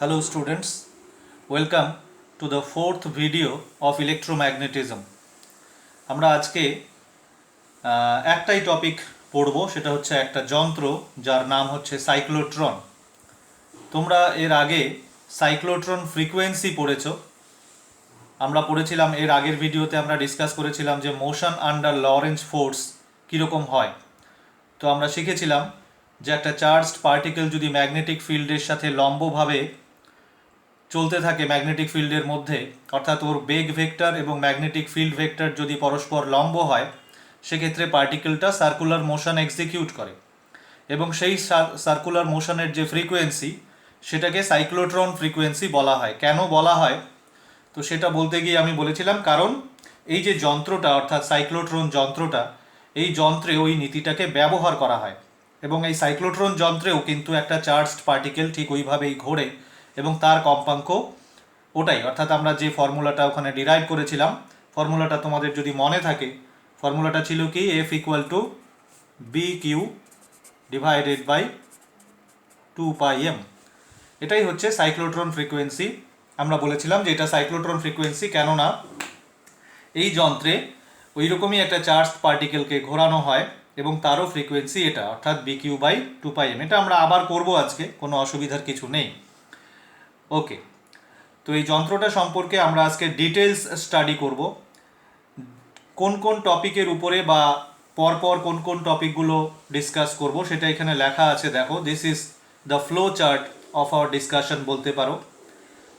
Hello students, welcome to the fourth video of electromagnetism. আমরা আজকে একটাই টপিক পড়ব, সেটা হচ্ছে একটা যন্ত্র যার নাম হচ্ছে সাইক্লোট্রন। তোমরা এর আগে সাইক্লোট্রন ফ্রিকোয়েন্সি পড়েছো। আমরা পড়েছিলাম এর আগের ভিডিওতে আমরা ডিসকাস করেছিলাম যে মোশন আন্ডার লরেঞ্জ ফোর্স কীরকম হয়। তো আমরা শিখেছিলাম যে একটা চার্জড পার্টিকেল যদি ম্যাগনেটিক ফিল্ডের সাথে লম্বভাবে চলতে থাকে ম্যাগনেটিক ফিল্ডের মধ্যে, অর্থাৎ ওর বেগ ভেক্টর এবং ম্যাগনেটিক ফিল্ড ভেক্টর যদি পরস্পর লম্ব হয়, সেক্ষেত্রে পার্টিকেলটা সার্কুলার মোশন এক্সিকিউট করে এবং সেই সার্কুলার মোশনের যে ফ্রিকোয়েন্সি সেটাকে সাইক্লোট্রন ফ্রিকোয়েন্সি বলা হয়। কেন বলা হয় তো সেটা বলতে গিয়ে আমি বলেছিলাম কারণ এই যে যন্ত্রটা অর্থাৎ সাইক্লোট্রন যন্ত্রটা, এই যন্ত্রে ওই নীতিটাকে ব্যবহার করা হয় এবং এই সাইক্লোট্রন যন্ত্রেও কিন্তু একটা চার্জড পার্টিকেল ঠিক ওইভাবেই ঘোরে এবং তার কম্পাঙ্ক ওটাই, অর্থাৎ আমরা যে ফর্মুলাটা ওখানে ডিরাইভ করেছিলাম, ফর্মুলাটা তোমাদের যদি মনে থাকে, ফর্মুলাটা ছিল কি F equal to B Q divided by 2πm। এটাই হচ্ছে সাইক্লোট্রন ফ্রিকোয়েন্সি। আমরা বলেছিলাম যে এটা সাইক্লোট্রন ফ্রিকোয়েন্সি কেননা এই যন্ত্রে ওই রকমই একটা চার্জড পার্টিকেলকে ঘোরানো হয় এবং তারও ফ্রিকোয়েন্সি এটা, অর্থাৎ বিকিউ বাই 2πm। এটা আমরা আবার করব আজকে, কোনো অসুবিধার কিছু নেই। ওকে, তো এই যন্ত্রটা সম্পর্কে আমরা আজকে ডিটেলস স্টাডি করব। কোন কোন টপিকের উপরে বা পরপর কোন কোন টপিকগুলো ডিসকাস করব সেটা এখানে লেখা আছে, দেখো। This is the flow chart of our discussion বলতে পারো।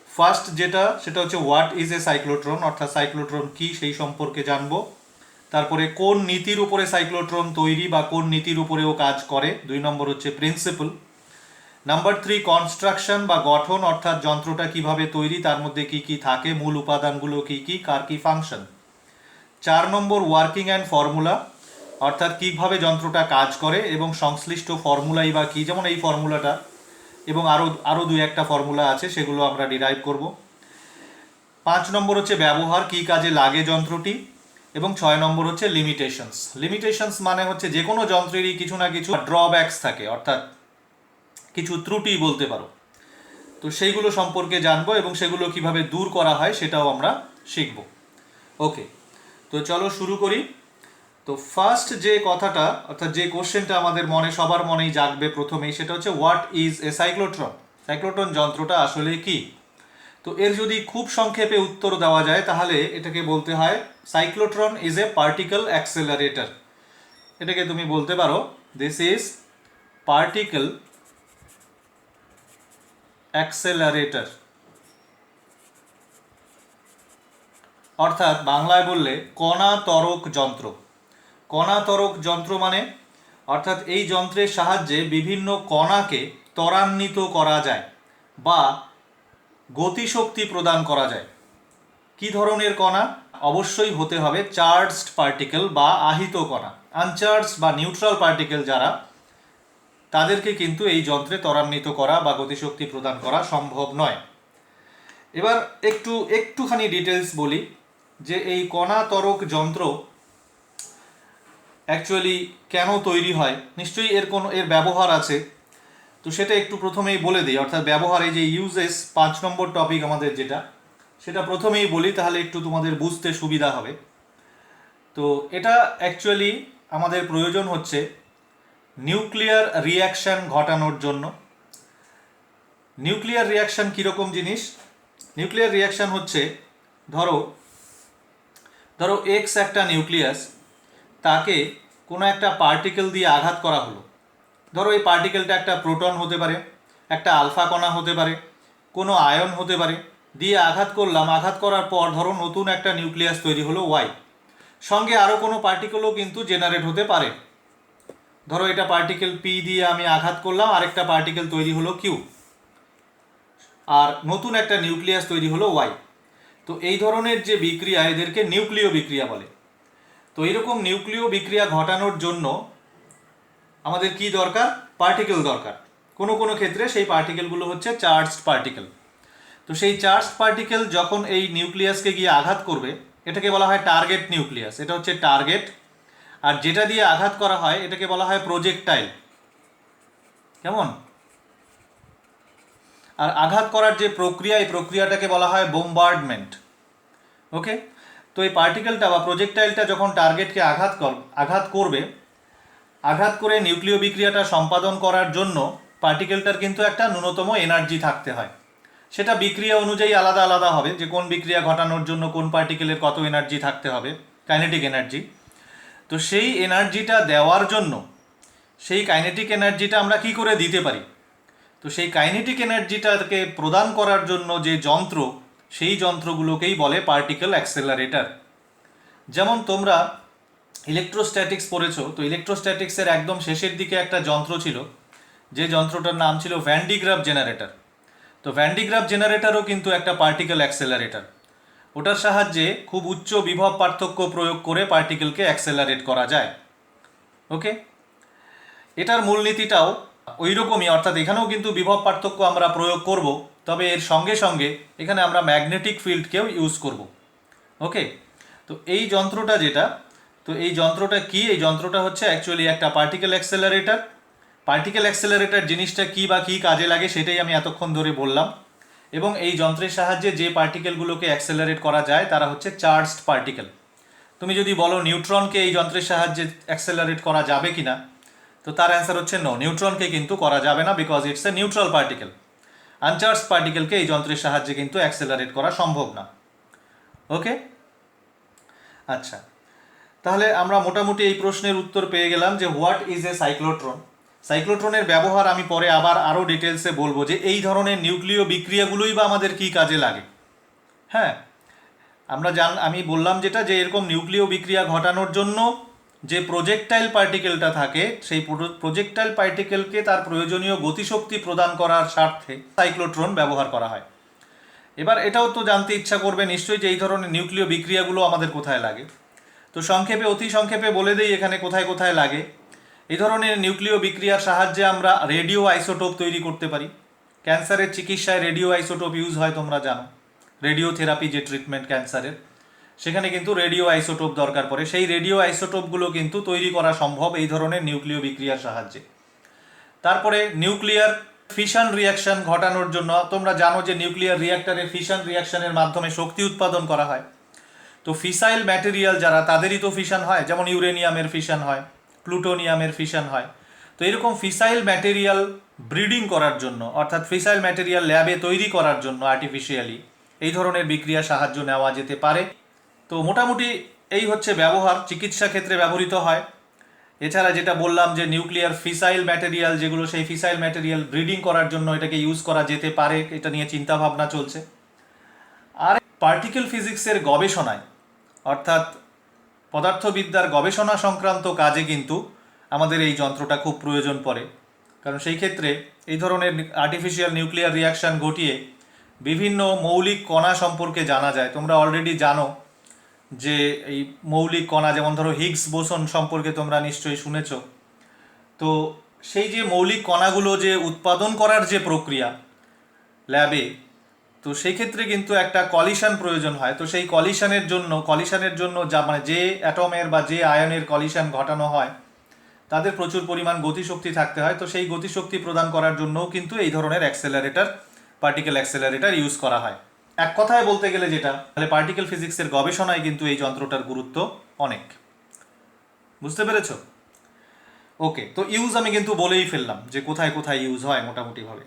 ফার্স্ট যেটা সেটা হচ্ছে হোয়াট ইজ এ সাইক্লোট্রন, অর্থাৎ সাইক্লোট্রন কি সেই সম্পর্কে জানবো। তারপরে কোন নীতির উপরে সাইক্লোট্রন তৈরি বা কোন নীতির উপরে ও কাজ করে, 2 নম্বর হচ্ছে প্রিন্সিপল। নাম্বার 3 কনস্ট্রাকশন বা গঠন, অর্থাৎ যন্ত্রটা কিভাবে তৈরি, তার মধ্যে কি কি থাকে, মূল উপাদানগুলো কি কি, কার কি function. 4 number working and formula, অর্থাৎ কিভাবে যন্ত্রটা কাজ করে এবং সংশ্লিষ্ট ফর্মুলাই বা কি, যেমন এই ফর্মুলাটা এবং আরও 2-1টা ফর্মুলা আছে, সেগুলো আমরা ডিরাইভ করব। 5 নম্বর হচ্ছে ব্যবহার, কি কাজে লাগে যন্ত্রটি, এবং 6 নম্বর হচ্ছে লিমিটেশনস। লিমিটেশনস মানে হচ্ছে যে কোনো যন্ত্রেরই কিছু না কিছু ড্রব্যাকস থাকে, অর্থাৎ কিছু ত্রুটি বলতে পারো। তো সেইগুলো সম্পর্কে জানবো এবং সেগুলো কিভাবে দূর করা হয় সেটাও আমরা শিখব। ওকে, তো চলো শুরু করি। তো ফার্স্ট যে কথাটা, অর্থাৎ যে কোশ্চেনটা আমাদের মনে সবার মনেই জাগবে প্রথমেই, সেটা হচ্ছে what is a cyclotron. Cyclotron যন্ত্রটা আসলে কি। তো এর যদি খুব সংক্ষেপে উত্তর দেওয়া যায় তাহলে এটাকে বলতে হয় cyclotron is a particle accelerator. এটাকে তুমি বলতে পারো দিস ইজ পার্টিকেল অ্যাক্সেলারেটর, অর্থাৎ বাংলায় বললে কণা ত্বরক যন্ত্র। কণা ত্বরক যন্ত্র মানে অর্থাৎ এই যন্ত্রের সাহায্যে বিভিন্ন কণাকে ত্বরান্বিত করা যায় বা গতিশক্তি প্রদান করা যায়। কি ধরনের কণা? অবশ্যই হতে হবে চার্জড পার্টিকেল বা আহিত কণা। আনচার্জ বা নিউট্রাল পার্টিকেল যারা, তাদেরকে কিন্তু এই যন্ত্রে ত্বরান্বিত করা বা গতিশক্তি প্রদান করা সম্ভব নয়। এবার একটুখানি ডিটেলস বলি যে এই কণা ত্বরক যন্ত্র অ্যাকচুয়ালি কেন তৈরি হয়। নিশ্চয়ই এর ব্যবহার আছে, তো সেটা একটু প্রথমেই বলে দিই। অর্থাৎ ব্যবহার, এই যে ইউজেস 5 নম্বর টপিক আমাদের যেটা, সেটা প্রথমেই বলি, তাহলে একটু তোমাদের বুঝতে সুবিধা হবে। তো এটা অ্যাকচুয়ালি আমাদের প্রয়োজন হচ্ছে নিউক্লিয়ার রিয়াকশান ঘটানোর জন্য। নিউক্লিয়ার রিয়াকশান কীরকম জিনিস? নিউক্লিয়ার রিয়াকশান হচ্ছে ধরো এক্স একটা নিউক্লিয়াস, তাকে কোনো একটা পার্টিকেল দিয়ে আঘাত করা হলো। ধরো এই পার্টিকেলটা একটা প্রোটন হতে পারে, একটা আলফা কণা হতে পারে, কোনো আয়ন হতে পারে, দিয়ে আঘাত করলাম। আঘাত করার পর ধরো নতুন একটা নিউক্লিয়াস তৈরি হলো ওয়াই, সঙ্গে আরও কোনো পার্টিকেলও কিন্তু জেনারেট হতে পারে। ধরো এটা পার্টিকেল পি দিয়ে আমি আঘাত করলাম, আরেকটা পার্টিকেল তৈরি হলো কিউ, আর নতুন একটা নিউক্লিয়াস তৈরি হলো ওয়াই। তো এই ধরনের যে বিক্রিয়া, এদেরকে নিউক্লিয় বিক্রিয়া বলে। তো এইরকম নিউক্লিয় বিক্রিয়া ঘটানোর জন্য আমাদের কি দরকার? পার্টিকেল দরকার। কোনো কোনো ক্ষেত্রে সেই পার্টিকেলগুলো হচ্ছে চার্জড পার্টিকেল। তো সেই চার্জড পার্টিকেল যখন এই নিউক্লিয়াসকে গিয়ে আঘাত করবে, এটাকে বলা হয় টার্গেট নিউক্লিয়াস। এটা হচ্ছে টার্গেট। আর যেটা দিয়ে আঘাত করা হয় এটাকে বলা হয় প্রজেক্টাইল। কেমন? আর আঘাত করার যে প্রক্রিয়া, এই প্রক্রিয়াটাকে বলা হয় বোমবার্ডমেন্ট। ওকে, তো এই পার্টিকেলটা বা প্রজেক্টাইলটা যখন টার্গেটকে আঘাত করবে, আঘাত করে নিউক্লিয় বিক্রিয়াটা সম্পাদন করার জন্য পার্টিকেলটার কিন্তু একটা ন্যূনতম এনার্জি থাকতে হয়। সেটা বিক্রিয়া অনুযায়ী আলাদা আলাদা হবে, যে কোন বিক্রিয়া ঘটানোর জন্য কোন পার্টিকেলের কত এনার্জি থাকতে হবে, কাইনেটিক এনার্জি। তো সেই এনার্জিটা দেওয়ার জন্য, সেই কাইনেটিক এনার্জিটা আমরা কি করে দিতে পারি, তো সেই কাইনেটিক এনার্জিটাকে প্রদান করার জন্য যে যন্ত্র, সেই যন্ত্রগুলোকেই বলে পার্টিকেল অ্যাক্সেলারেটর। যেমন তোমরা ইলেকট্রোস্ট্যাটিক্স পড়েছো, তো ইলেকট্রোস্ট্যাটিক্সের একদম শেষের দিকে একটা যন্ত্র ছিল, যে যন্ত্রটার নাম ছিল ভ্যান ডি গ্রাফ জেনারেটর। তো ভ্যান ডি গ্রাফ জেনারেটরও কিন্তু একটা পার্টিকেল অ্যাক্সেলারেটর। ওটার সাহায্যে খুব উচ্চ বিভব পার্থক্য প্রয়োগ করে পার্টিকেলকে অ্যাক্সেলারেট করা যায়। ওকে, এটার মূলনীতিটাও ওই রকমই, অর্থাৎ এখানেও কিন্তু বিভব পার্থক্য আমরা প্রয়োগ করব, তবে এর সঙ্গে সঙ্গে এখানে আমরা ম্যাগনেটিক ফিল্ডকেও ইউজ করব। ওকে, তো এই যন্ত্রটা যেটা, তো এই যন্ত্রটা কি, এই যন্ত্রটা হচ্ছে অ্যাকচুয়ালি একটা পার্টিকেল অ্যাক্সেলারেটর। পার্টিকেল অ্যাক্সেলারেটর জিনিসটা কি বা কী কাজে লাগে সেটাই আমি এতক্ষণ ধরে বললাম। এবং এই যন্ত্রের সাহায্যে যে পার্টিকেলগুলোকে অ্যাক্সেলারেট করা যায় তারা হচ্ছে চার্জড পার্টিকেল। তুমি যদি বলো নিউট্রনকে এই যন্ত্রের সাহায্যে অ্যাক্সেলারেট করা যাবে কি না, তো তার অ্যান্সার হচ্ছে নো, নিউট্রনকে কিন্তু করা যাবে না, because it's a neutral particle. Uncharged পার্টিকেলকে এই যন্ত্রের সাহায্যে কিন্তু অ্যাক্সেলারেট করা সম্ভব না। ওকে, আচ্ছা, তাহলে আমরা মোটামুটি এই প্রশ্নের উত্তর পেয়ে গেলাম যে হোয়াট ইজ এ সাইক্লোট্রন। সাইক্লোট্রনের ব্যবহার আমি পরে আরও ডিটেলসে বলবো, যে এই ধরনের নিউক্লিয় বিক্রিয়াগুলোই বা আমাদের কী কাজে লাগে। হ্যাঁ, আমি বললাম যেটা, যে এরকম নিউক্লিয় বিক্রিয়া ঘটানোর জন্য যে প্রজেক্টাইল পার্টিকেলটা থাকে, সেই প্রজেক্টাইল পার্টিকেলকে তার প্রয়োজনীয় গতিশক্তি প্রদান করার স্বার্থে সাইক্লোট্রন ব্যবহার করা হয়। এবার এটাও তো জানতে ইচ্ছা করবে নিশ্চয়ই, যে এই ধরনের নিউক্লিয় বিক্রিয়াগুলো আমাদের কোথায় লাগে। তো অতি সংক্ষেপে বলে দিই এখানে কোথায় কোথায় লাগে। এই ধরনের নিউক্লিয় বিক্রিয়ার সাহায্যে আমরা রেডিও আইসোটোপ তৈরি করতে পারি। ক্যান্সারের চিকিৎসায় রেডিও আইসোটোপ ইউজ হয়, তোমরা জানো। রেডিওথেরাপি যে ট্রিটমেন্ট ক্যান্সারের, সেখানে কিন্তু রেডিও আইসোটোপ দরকার পড়ে। সেই রেডিও আইসোটোপগুলো কিন্তু তৈরি করা সম্ভব এই ধরনের নিউক্লিয় বিক্রিয়ার সাহায্যে। তারপরে নিউক্লিয়ার ফিশন রিয়াকশন ঘটানোর জন্য, তোমরা জানো যে নিউক্লিয়ার রিয়াক্টরে ফিশন রিয়াকশনের মাধ্যমে শক্তি উৎপাদন করা হয়। তো ফিসাইল ম্যাটেরিয়াল যারা, তাদেরই তো ফিশন হয়, যেমন ইউরেনিয়ামের ফিশন হয়, প্লুটোনিয়ামের ফিশন হয়। তো এরকম ফিসাইল ম্যাটেরিয়াল ব্রিডিং করার জন্য, অর্থাৎ ফিসাইল ম্যাটেরিয়াল ল্যাবে তৈরি করার জন্য আর্টিফিশিয়ালি এই ধরনের বিক্রিয়া সাহায্য নেওয়া যেতে পারে। তো মোটামুটি এই হচ্ছে ব্যবহার, চিকিৎসা ক্ষেত্রে ব্যবহৃত হয়। এছাড়া যেটা বললাম যে নিউক্লিয়ার ফিসাইল ম্যাটেরিয়াল যেগুলো, সেই ফিসাইল ম্যাটেরিয়াল ব্রিডিং করার জন্য এটাকে ইউজ করা যেতে পারে, এটা নিয়ে চিন্তাভাবনা চলছে। আর পার্টিকেল ফিজিক্সের গবেষণায়, অর্থাৎ পদার্থবিদ্যার গবেষণা সংক্রান্ত কাজে কিন্তু আমাদের এই যন্ত্রটা খুব প্রয়োজন পড়ে। কারণ সেই ক্ষেত্রে এই ধরনের আর্টিফিশিয়াল নিউক্লিয়ার রিয়াকশান ঘটিয়ে বিভিন্ন মৌলিক কণা সম্পর্কে জানা যায়। তোমরা অলরেডি জানো যে এই মৌলিক কণা, যেমন ধরো হিগস বোসন সম্পর্কে তোমরা নিশ্চয়ই শুনেছ। তো সেই যে মৌলিক কণাগুলো যে উৎপাদন করার যে প্রক্রিয়া ল্যাবে, তো সেই ক্ষেত্রে কিন্তু একটা কলিশন প্রয়োজন হয়। তো সেই কলিশনের জন্য যে অ্যাটমের বা যে আয়নের কলিশন ঘটানো হয়, তাদের প্রচুর পরিমাণ গতিশক্তি থাকতে হয়। তো সেই গতিশক্তি প্রদান করার জন্যও কিন্তু এই ধরনের পার্টিকেল অ্যাক্সেলারেটর ইউজ করা হয়। এক কথায় বলতে গেলে যেটা, তাহলে পার্টিকেল ফিজিক্সের গবেষণায় কিন্তু এই যন্ত্রটার গুরুত্ব অনেক। বুঝতে পেরেছ? ওকে, তো ইউজ আমি কিন্তু বলেই ফেললাম যে কোথায় কোথায় ইউজ হয় মোটামুটিভাবে।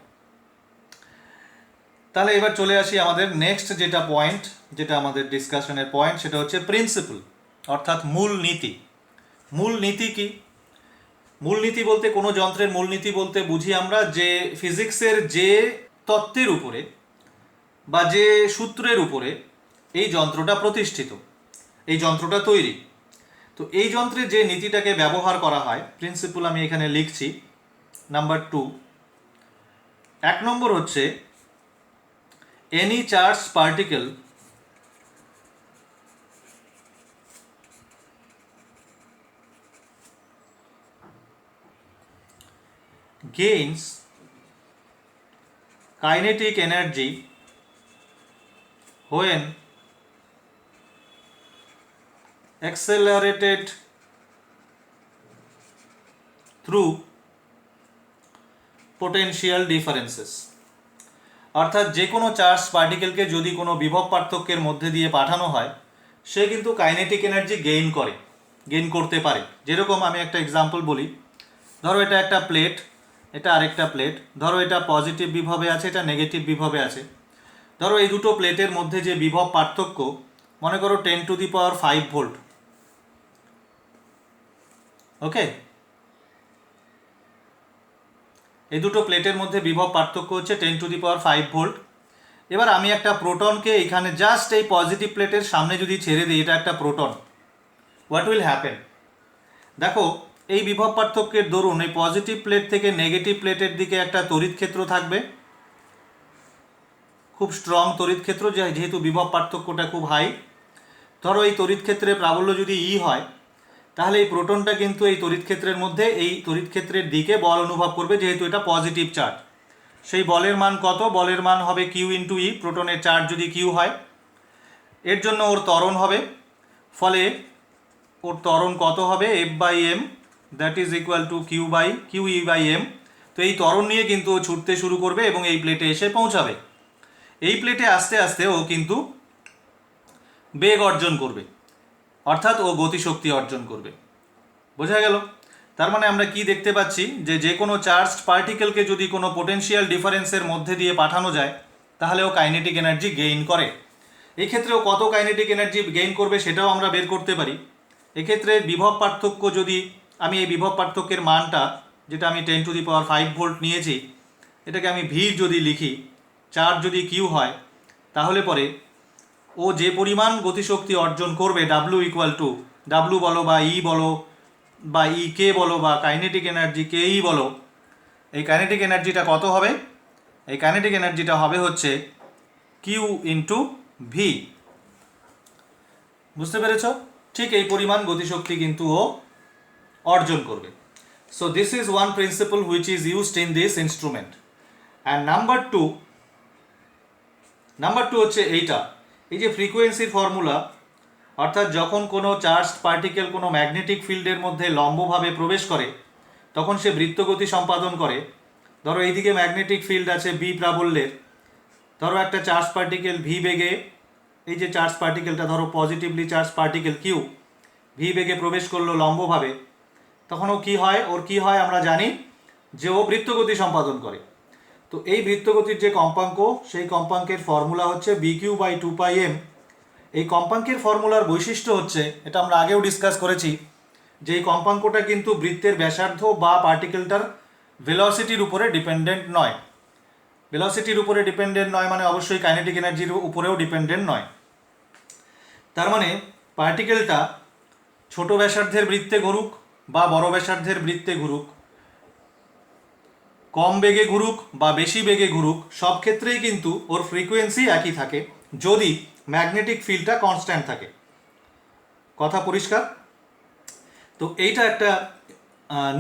তাহলে এবার চলে আসি আমাদের নেক্সট যেটা পয়েন্ট, যেটা আমাদের ডিসকাশনের পয়েন্ট, সেটা হচ্ছে প্রিন্সিপল, অর্থাৎ মূলনীতি। মূলনীতি কি? মূলনীতি বলতে, কোনো যন্ত্রের মূলনীতি বলতে বুঝি আমরা যে ফিজিক্সের যে তত্ত্বের উপরে বা যে সূত্রের উপরে এই যন্ত্রটা প্রতিষ্ঠিত, এই যন্ত্রটা তৈরি। তো এই যন্ত্রে যে নীতিটাকে ব্যবহার করা হয়, প্রিন্সিপল আমি এখানে লিখছি নাম্বার 2। 1 নম্বর হচ্ছে any charged particle gains kinetic energy when accelerated through potential differences। অর্থাৎ যে কোনো চার্জ পার্টিকেলকে যদি কোনো বিভব পার্থক্যের মধ্যে দিয়ে পাঠানো হয় সে কিন্তু কাইনেটিক এনার্জি গেইন করতে পারে। যেরকম আমি একটা এক্সাম্পল বলি, ধরো এটা একটা প্লেট, এটা আরেকটা প্লেট, ধরো এটা পজিটিভ বিভবে আছে, এটা নেগেটিভ বিভবে আছে। ধরো এই দুটো প্লেটের মধ্যে যে বিভব পার্থক্য, মনে করো 10⁵ ভোল্ট। ওকে, এই দুটো প্লেটের মধ্যে বিভব পার্থক্য হচ্ছে 10⁵ ভোল্ট। এবার আমি একটা প্রোটনকে এখানে জাস্ট এই পজিটিভ প্লেটের সামনে যদি ছেড়ে দিই, এটা একটা প্রোটন, হোয়াট উইল হ্যাপেন? দেখো এই বিভব পার্থক্যের দরুন এই পজিটিভ প্লেট থেকে নেগেটিভ প্লেটের দিকে একটা তড়িৎ ক্ষেত্র থাকবে, খুব স্ট্রং তড়িৎ ক্ষেত্র, যেহেতু বিভব পার্থক্যটা খুব হাই। ধরো এই তড়িৎ ক্ষেত্রের প্রাবল্য যদি ই হয়, তাহলে এই প্রোটনটা কিন্তু এই তড়িৎ ক্ষেত্রের মধ্যে এই তড়িৎ ক্ষেত্রের দিকে বল অনুভব করবে, যেহেতু এটা পজিটিভ চার্জ। সেই বলের মান কত? বলের মান হবে কিউ ইন্টু ই, প্রোটনের চার্জ যদি কিউ হয়। এর জন্য ওর ত্বরণ হবে, ফলে ওর ত্বরণ কত হবে? F/m, that is equal two QE/m। তো এই ত্বরণ নিয়ে কিন্তু ও ছুটতে শুরু করবে এবং এই প্লেটে এসে পৌঁছাবে। এই প্লেটে আস্তে আস্তে ও কিন্তু বেগ অর্জন করবে, অর্থাৎ ও গতিশক্তি অর্জন করবে। বোঝা গেল? তার মানে আমরা কি দেখতে পাচ্ছি, যে কোনো চার্জড পার্টিকেলকে যদি কোনো পোটেনশিয়াল ডিফারেন্সের মধ্যে দিয়ে পাঠানো যায়, তাহলে ও কাইনেটিক এনার্জি গেইন করে। এক্ষেত্রে ও কত কাইনেটিক এনার্জি গেইন করবে সেটাও আমরা বের করতে পারি। এক্ষেত্রে বিভব পার্থক্য, যদি আমি এই বিভব পার্থক্যের মানটা, যেটা আমি 10⁵ ভোল্ট নিয়েছি, এটাকে আমি ভি যদি লিখি, চার্জ যদি কিউ হয়, তাহলে পরে ও যে পরিমাণ গতিশক্তি অর্জন করবে, ডাব্লু ইকুয়াল টু, ডাব্লু বলো বা ই বলো বা ই কে বলো বা কাইনেটিক এনার্জি কে ই বলো, এই কাইনেটিক এনার্জিটা কত হবে? এই কাইনেটিক এনার্জিটা হবে হচ্ছে কিউ ইন্টু ভি। বুঝতে পেরেছ? ঠিক এই পরিমাণ গতিশক্তি কিন্তু ও অর্জন করবে। So this is one principle which is used in this instrument. And number two হচ্ছে এইটা, এই যে ফ্রিকোয়েন্সির ফর্মুলা, অর্থাৎ যখন কোনো চার্জড পার্টিকেল কোনো ম্যাগনেটিক ফিল্ডের মধ্যে লম্বভাবে প্রবেশ করে, তখন সে বৃত্তগতি সম্পাদন করে। ধরো এইদিকে ম্যাগনেটিক ফিল্ড আছে বি প্রাবল্যের, ধরো একটা চার্জ পার্টিকেল ভি বেগে, এই যে চার্জ পার্টিকেলটা ধরো positively charge particle Q V বেগে প্রবেশ করলো লম্বভাবে, তখন ও কী হয়? ওর কী হয় আমরা জানি, যে ও বৃত্তগতি সম্পাদন করে। তো এই বৃত্তগতির যে কম্পাঙ্ক, সেই কম্পাঙ্কের ফর্মুলা হচ্ছে BQ/2πm। এই কম্পাঙ্কের ফর্মুলার বৈশিষ্ট্য হচ্ছে, এটা আমরা আগেও ডিসকাস করেছি, যে এই কম্পাঙ্কটা কিন্তু বৃত্তের ব্যাসার্ধ বা পার্টিকেলটার ভেলোসিটির উপরে ডিপেন্ডেন্ট নয়। ভেলোসিটির উপরে ডিপেন্ডেন্ট নয় মানে অবশ্যই কাইনেটিক এনার্জির উপরেও ডিপেন্ডেন্ট নয়। তার মানে পার্টিকেলটা ছোট ব্যাসার্ধের বৃত্তে ঘুরুক বা বড় ব্যাসার্ধের বৃত্তে ঘুরুক, কম বেগে ঘুরুক বা বেশি বেগে ঘুরুক, সব ক্ষেত্রেই কিন্তু ওর ফ্রিকোয়েন্সি একই থাকে, যদি ম্যাগনেটিক ফিল্ডটা কনস্ট্যান্ট থাকে। কথা পরিষ্কার? তো এইটা একটা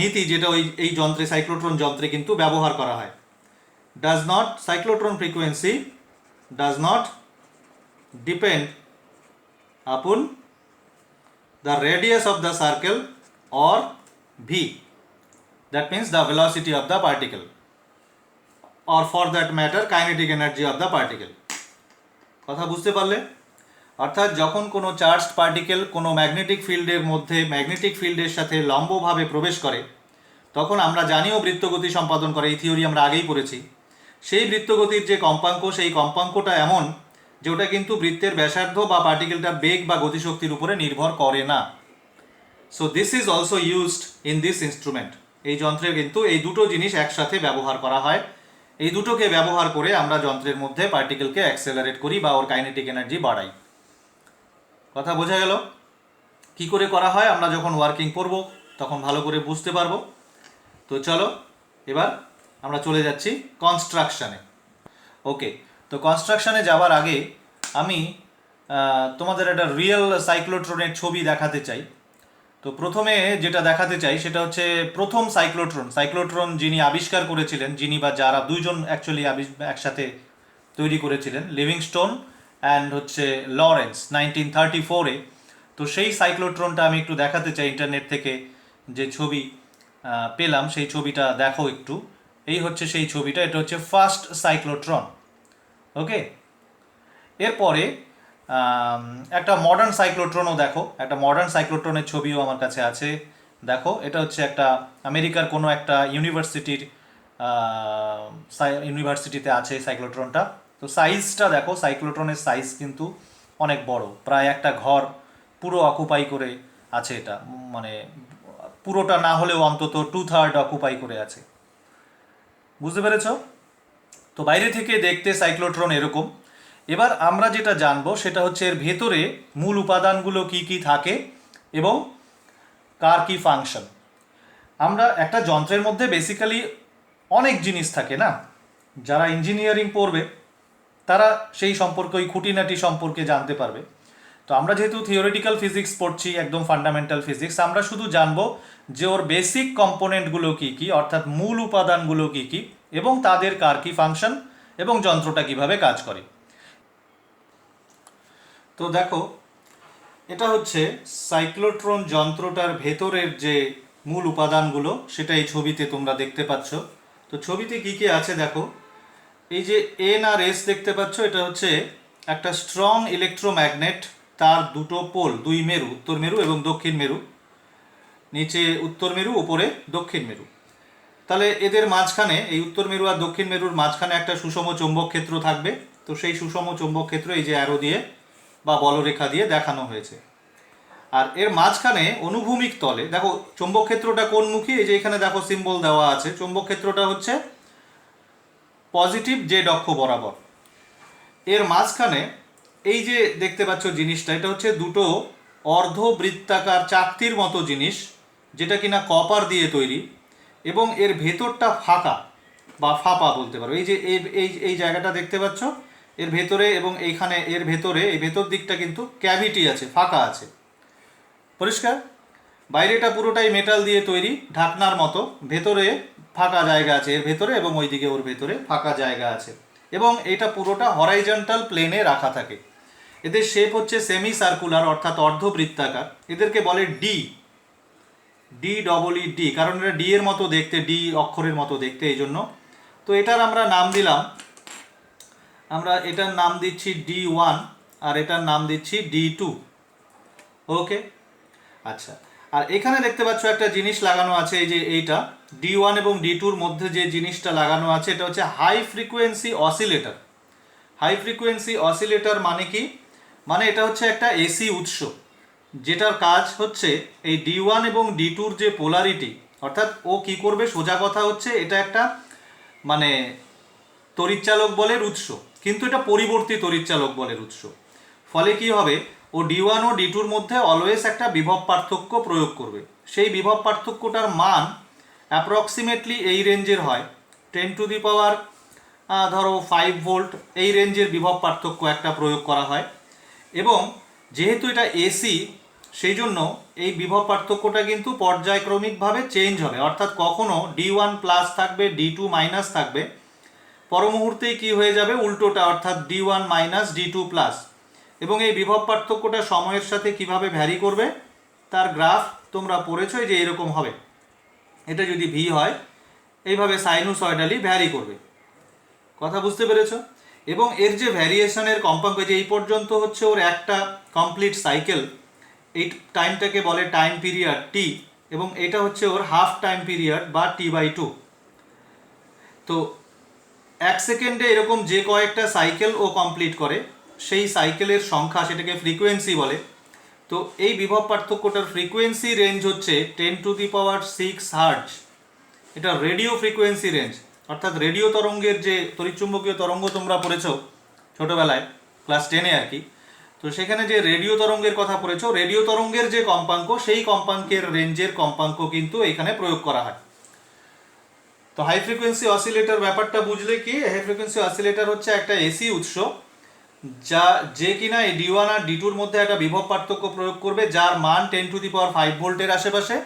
নীতি, যেটা এই যন্ত্রে, সাইক্লোট্রন যন্ত্রে কিন্তু ব্যবহার করা হয়। Cyclotron frequency does not depend আপন the radius of the circle or v, that means the velocity of the particle, or for that matter kinetic energy of the particle. কথা বুঝতে পারলে? অর্থাৎ যখন কোনো চার্জড পার্টিকেল কোনো ম্যাগনেটিক ফিল্ডের মধ্যে, ম্যাগনেটিক ফিল্ডের সাথে লম্বভাবে প্রবেশ করে, তখন আমরা জানিও বৃত্তগতি সম্পাদন করে, এই থিওরি আমরা আগেই পড়েছি। সেই বৃত্তগতির যে কম্পাঙ্ক, সেই কম্পাঙ্কটা এমন যে ওটা কিন্তু বৃত্তের ব্যাসার্ধ বা পার্টিকেলটার বেগ বা গতিশক্তির উপরে নির্ভর করে না। So this is also used in this instrument. এই যন্ত্রে কিন্তু এই দুটো জিনিস একসাথে ব্যবহার করা হয়। এই দুটোকে ব্যবহার করে আমরা যন্ত্রের মধ্যে পার্টিকেলকে অ্যাক্সেলারেট করি বা ওর কাইনেটিক এনার্জি বাড়াই। কথা বোঝা গেল? কি করে করা হয় আমরা যখন ওয়ার্কিং করব তখন ভালো করে বুঝতে পারবো। তো চলো এবার আমরা চলে যাচ্ছি কনস্ট্রাকশানে। ওকে, তো কনস্ট্রাকশানে যাওয়ার আগে আমি তোমাদের একটা রিয়েল সাইক্লোট্রনের ছবি দেখাতে চাই। তো প্রথমে যেটা দেখাতে চাই সেটা হচ্ছে প্রথম সাইক্লোট্রন যিনি আবিষ্কার করেছিলেন, যিনি বা যারা দুইজন অ্যাকচুয়ালি একসাথে তৈরি করেছিলেন, লিভিংস্টোন অ্যান্ড হচ্ছে লরেন্স 1934-এ। তো সেই সাইক্লোট্রনটা আমি একটু দেখাতে চাই, ইন্টারনেট থেকে যে ছবি পেলাম সেই ছবিটা দেখো একটু। এই হচ্ছে সেই ছবিটা, এটা হচ্ছে ফার্স্ট সাইক্লোট্রন। ওকে, এরপরে একটা মডার্ন সাইক্লোট্রনও দেখো, একটা মডার্ন সাইক্লোট্রনের ছবিও আমার কাছে আছে। দেখো, এটা হচ্ছে একটা আমেরিকার কোনো একটা ইউনিভার্সিটিতে আছে সাইক্লোট্রনটা। তো সাইজটা দেখো, সাইক্লোট্রনের সাইজ কিন্তু অনেক বড়, প্রায় একটা ঘর পুরো অকুপাই করে আছে এটা, মানে পুরোটা না হলেও অন্তত 2/3 অকুপাই করে আছে। বুঝতে পেরেছ? তো বাইরে থেকে দেখতে সাইক্লোট্রন এরকম। এবার আমরা যেটা জানবো সেটা হচ্ছে এর ভেতরে মূল উপাদানগুলো কি কি থাকে এবং কার কি ফাংশন। আমরা একটা যন্ত্রের মধ্যে বেসিক্যালি অনেক জিনিস থাকে না, যারা ইঞ্জিনিয়ারিং পড়বে তারা সেই সম্পর্কে, ওই খুঁটিনাটি সম্পর্কে জানতে পারবে। তো আমরা যেহেতু থিওরিটিক্যাল ফিজিক্স পড়ছি, একদম ফান্ডামেন্টাল ফিজিক্স, আমরা শুধু জানবো যে ওর বেসিক কম্পোনেন্টগুলো কী কী, অর্থাৎ মূল উপাদানগুলো কী কী এবং তাদের কার কি ফাংশন এবং যন্ত্রটা কিভাবে কাজ করে। তো দেখো, এটা হচ্ছে সাইক্লোট্রন যন্ত্রটার ভেতরের যে মূল উপাদানগুলো, সেটা এই ছবিতে তোমরা দেখতে পাচ্ছ। তো ছবিতে কী কী আছে দেখো, এই যে এন আর এস দেখতে পাচ্ছ, এটা হচ্ছে একটা স্ট্রং ইলেকট্রোম্যাগনেট, তার দুটো পোল, দুই মেরু, উত্তর মেরু এবং দক্ষিণ মেরু, নিচে উত্তর মেরু, উপরে দক্ষিণ মেরু। তাহলে এদের মাঝখানে, এই উত্তর মেরু আর দক্ষিণ মেরুর মাঝখানে একটা সুষম চৌম্বক ক্ষেত্র থাকবে। তো সেই সুষম চৌম্বক ক্ষেত্র এই যে অ্যারো দিয়ে বা বলরেখা দিয়ে দেখানো হয়েছে। আর এর মাঝখানে অনুভূমিক তলে দেখো চৌম্বক ক্ষেত্রটা কোনমুখী, এই যে এখানে দেখো সিম্বল দেওয়া আছে, চৌম্বক ক্ষেত্রটা হচ্ছে পজিটিভ জেড অক্ষ বরাবর। এর মাঝখানে এই যে দেখতে পাচ্ছ জিনিসটা, এটা হচ্ছে দুটো অর্ধবৃত্তাকার চাকতির মতো জিনিস, যেটা কিনা কপার দিয়ে তৈরি এবং এর ভেতরটা ফাঁকা বা ফাঁপা বলতে পারো। এই যে এই এই জায়গাটা দেখতে পাচ্ছ, এর ভেতরে এবং এইখানে এর ভেতরে, এই ভেতর দিকটা কিন্তু ক্যাভিটি আছে, ফাঁকা আছে, পরিষ্কার। বাইরেটা পুরোটাই মেটাল দিয়ে তৈরি, ঢাকনার মতো, ভেতরে ফাঁকা জায়গা আছে এর ভেতরে এবং ওইদিকে ওর ভেতরে ফাঁকা জায়গা আছে, এবং এটা পুরোটা হরাইজন্টাল প্লেনে রাখা থাকে। এদের শেপ হচ্ছে সেমি সার্কুলার, অর্থাৎ অর্ধবৃত্তাকার। এদেরকে বলে ডি, ডি, কারণ এটা ডি এর মতো দেখতে, ডি অক্ষরের মতো দেখতে, এই জন্য। তো এটার আমরা নাম দিলাম, আমরা এটার নাম দিচ্ছি D1 আর এটার নাম দিচ্ছি D2। ওকে, আচ্ছা। আর এখানে দেখতে পাচ্ছ একটা জিনিস লাগানো আছে, এই যে এইটা D1 এবং D2-র মধ্যে যে জিনিসটা লাগানো আছে, এটা হচ্ছে high frequency oscillator. High frequency oscillator মানে কি? মানে এটা হচ্ছে একটা এসি উৎস, যেটার কাজ হচ্ছে এই D1 এবং D2-র যে পোলারিটি, অর্থাৎ ও কি করবে, সোজা কথা হচ্ছে এটা একটা মানে তড়িৎচালক বলের উৎস, কিন্তু এটা পরিবর্তী তড়িৎচালক বলের উৎস। ফলে কি হবে, ও D1 ও D2-র মধ্যে অলওয়েজ একটা বিভব পার্থক্য প্রয়োগ করবে। সেই বিভব পার্থক্যটার মান অ্যাপ্রক্সিমেটলি এই রেঞ্জের হয়, 10⁻, ধরো 5 ভোল্ট, এই রেঞ্জের বিভব পার্থক্য একটা প্রয়োগ করা হয়। এবং যেহেতু এটা এসি, সেই জন্য এই বিভব পার্থক্যটা কিন্তু পর্যায়ক্রমিকভাবে চেঞ্জ হবে, অর্থাৎ কখনো D1 প্লাস থাকবে, D2 মাইনাস থাকবে, পর মুহূর্তেই কি হয়ে যাবে, উল্টোটা, অর্থাৎ D1 মাইনাস D2 প্লাস। এবং এই বিভব পার্থক্যটা সময়ের সাথে কিভাবে ভ্যারি করবে তার গ্রাফ তোমরা পড়েছো, যে এরকম হবে। এটা যদি ভি হয়, এইভাবে সাইনুসয়েডালি ভ্যারি করবে। কথা বুঝতে পেরেছো? এবং এর যে ভ্যারিয়েশনের কম্পাঙ্ক, যে এই পর্যন্ত হচ্ছে ওর একটা কমপ্লিট সাইকেল, এই টাইমটাকে বলে টাইম পিরিয়ড টি, এবং এটা হচ্ছে ওর হাফ টাইম পিরিয়ড বা T/2। তো 1 সেকেন্ডে এরকম যে কয়েকটা সাইকেল ও কমপ্লিট করে, সেই সাইকেলের সংখ্যা, সেটাকে ফ্রিকোয়েন্সি বলে। তো এই বিভব পার্থক্যটার ফ্রিকোয়েন্সি রেঞ্জ হচ্ছে 10⁶ হার্টজ। এটা রেডিও ফ্রিকোয়েন্সি রেঞ্জ, অর্থাৎ রেডিও তরঙ্গের যে তড়িৎচুম্বকীয় তরঙ্গ তোমরা পড়েছো ছোটোবেলায়, ক্লাস 10-এ আর কি। তো সেখানে যে রেডিও তরঙ্গের কথা পড়েছো, রেডিও তরঙ্গের যে কম্পাঙ্ক, সেই কম্পাঙ্কের রেঞ্জের কম্পাঙ্ক কিন্তু এখানে প্রয়োগ করা হয়। তো হাই ফ্রিকোয়েন্সি অসিলেটর ব্যাপারটা বুঝলে কি, হাই ফ্রিকোয়েন্সি অসিলেটর হচ্ছে একটা এসি উৎস, যে কিনা এই D1 আর D2-র মধ্যে একটা বিভব পার্থক্য প্রয়োগ করবে, যার মান 10⁵ ভোল্টের আশেপাশে,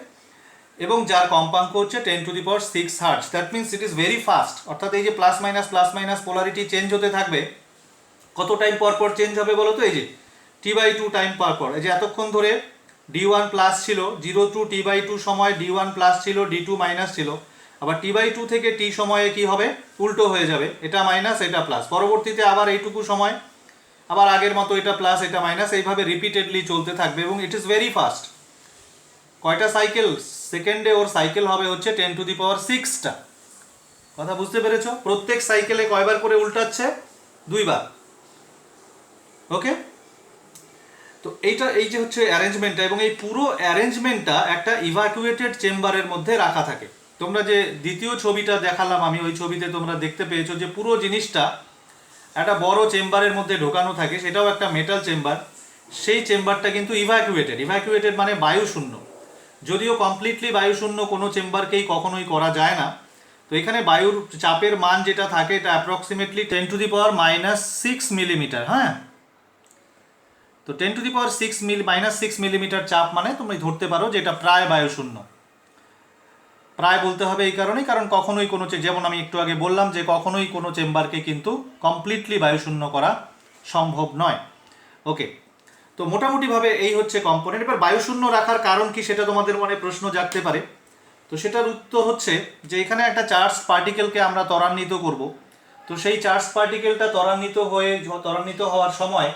এবং যার কম্পাঙ্ক হচ্ছে 10⁶ hertz. That means it is very fast, অর্থাৎ এই যে প্লাস মাইনাস পোলারিটি চেঞ্জ হতে থাকবে। কত টাইম পর পর চেঞ্জ হবে বলো তো? এই যে T/2 টাইম পর পর। এই যে এতক্ষণ ধরে D1 প্লাস ছিল, 0 to T/2 সময় D1 প্লাস ছিল, D2 মাইনাস ছিল, আবার t/2 থেকে t সময়ে কি হবে, উল্টো হয়ে যাবে, এটা মাইনাস এটা প্লাস, পরবর্তীতে আবার এইটুকু সময় আবার আগের মতো এটা প্লাস এটা মাইনাস, এইভাবে রিপিটেডলি চলতে থাকবে এবং ইট ইজ ভেরি ফাস্ট। কয়টা সাইকেল সেকেন্ডে ওর সাইকেল হবে হচ্ছে 10⁶টা। কথা বুঝতে পেরেছো? প্রত্যেক সাইকেলে কয়বার করে উল্টাচ্ছে? 2 বার। ওকে, তো এইটা এই যে হচ্ছে অ্যারেঞ্জমেন্টটা, এবং এই পুরো অ্যারেঞ্জমেন্টটা একটা ইভাকুয়েটেড চেম্বারের মধ্যে রাখা থাকে। তোমরা যে দ্বিতীয় ছবিটা দেখালাম আমি, ওই ছবিতে তোমরা দেখতে পেয়েছো যে পুরো জিনিসটা একটা বড় চেম্বারের মধ্যে ঢোকানো থাকে, সেটাও একটা মেটাল চেম্বার। সেই চেম্বারটা কিন্তু ইভাকুয়েটেড মানে বায়ুশূন্য। যদিও কমপ্লিটলি বায়ুশূন্য কোনো চেম্বারকেই কখনোই করা যায় না, তো এখানে বায়ুর চাপের মান যেটা থাকে এটা অ্যাপ্রক্সিমেটলি 10⁻⁻6 মিলিমিটার। হ্যাঁ, তো 10⁻⁻6 মিলিমিটার চাপ মানে তুমি ধরতে পারো যে এটা প্রায় বায়ুশূন্য। প্রায় বলতে হবে এই কারণেই, কারণ কখনোই কোনো, যেমন আমি একটু আগে বললাম যে কখনোই কোনো চেম্বারকে কিন্তু কমপ্লিটলি বায়ুশূন্য করা সম্ভব নয়। ওকে, তো মোটামুটিভাবে এই হচ্ছে কম্পোনেন্ট। এবার বায়ুশূন্য রাখার কারণ কি সেটা তোমাদের মনে প্রশ্ন জাগতে পারে। তো সেটার উত্তর হচ্ছে যে এখানে একটা চার্জ পার্টিকেলকে আমরা ত্বরান্বিত করব। তো সেই চার্জ পার্টিকেলটা ত্বরান্বিত হওয়ার সময়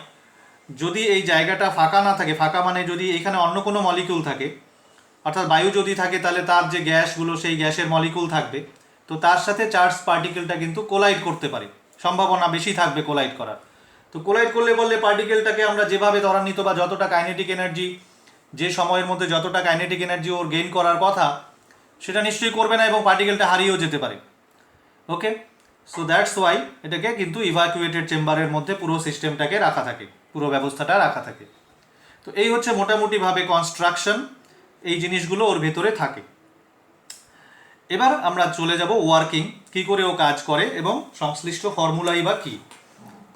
যদি এই জায়গাটা ফাঁকা না থাকে, ফাঁকা মানে যদি এখানে অন্য কোনো মলিকিউল থাকে, অর্থাৎ বায়ু যদি থাকে, তাহলে তার যে গ্যাসগুলো সেই গ্যাসের মলিকুল থাকবে, তো তার সাথে চার্জ পার্টিকেলটা কিন্তু কোলাইড করতে পারে, সম্ভাবনা বেশি থাকবে কোলাইড করার। তো কোলাইড করলে বললে পার্টিকেলটাকে আমরা যেভাবে ত্বরান্বিত বা যতটা কাইনেটিক এনার্জি, যে সময়ের মধ্যে যতটা কাইনেটিক এনার্জি ওর গেইন করার কথা সেটা নিশ্চয়ই করবে না, এবং পার্টিকেলটা হারিয়েও যেতে পারে। ওকে, সো দ্যাটস ওয়াই এটাকে কিন্তু ইভাকুয়েটেড চেম্বারের মধ্যে পুরো সিস্টেমটাকে রাখা থাকে, পুরো ব্যবস্থাটা রাখা থাকে। তো এই হচ্ছে মোটামুটিভাবে কনস্ট্রাকশন, এই জিনিসগুলো ওর ভেতরে থাকে। এবার আমরা চলে যাব ওয়ার্কিং, কি করে ও কাজ করে এবং সংশ্লিষ্ট ফর্মুলাই বা কি।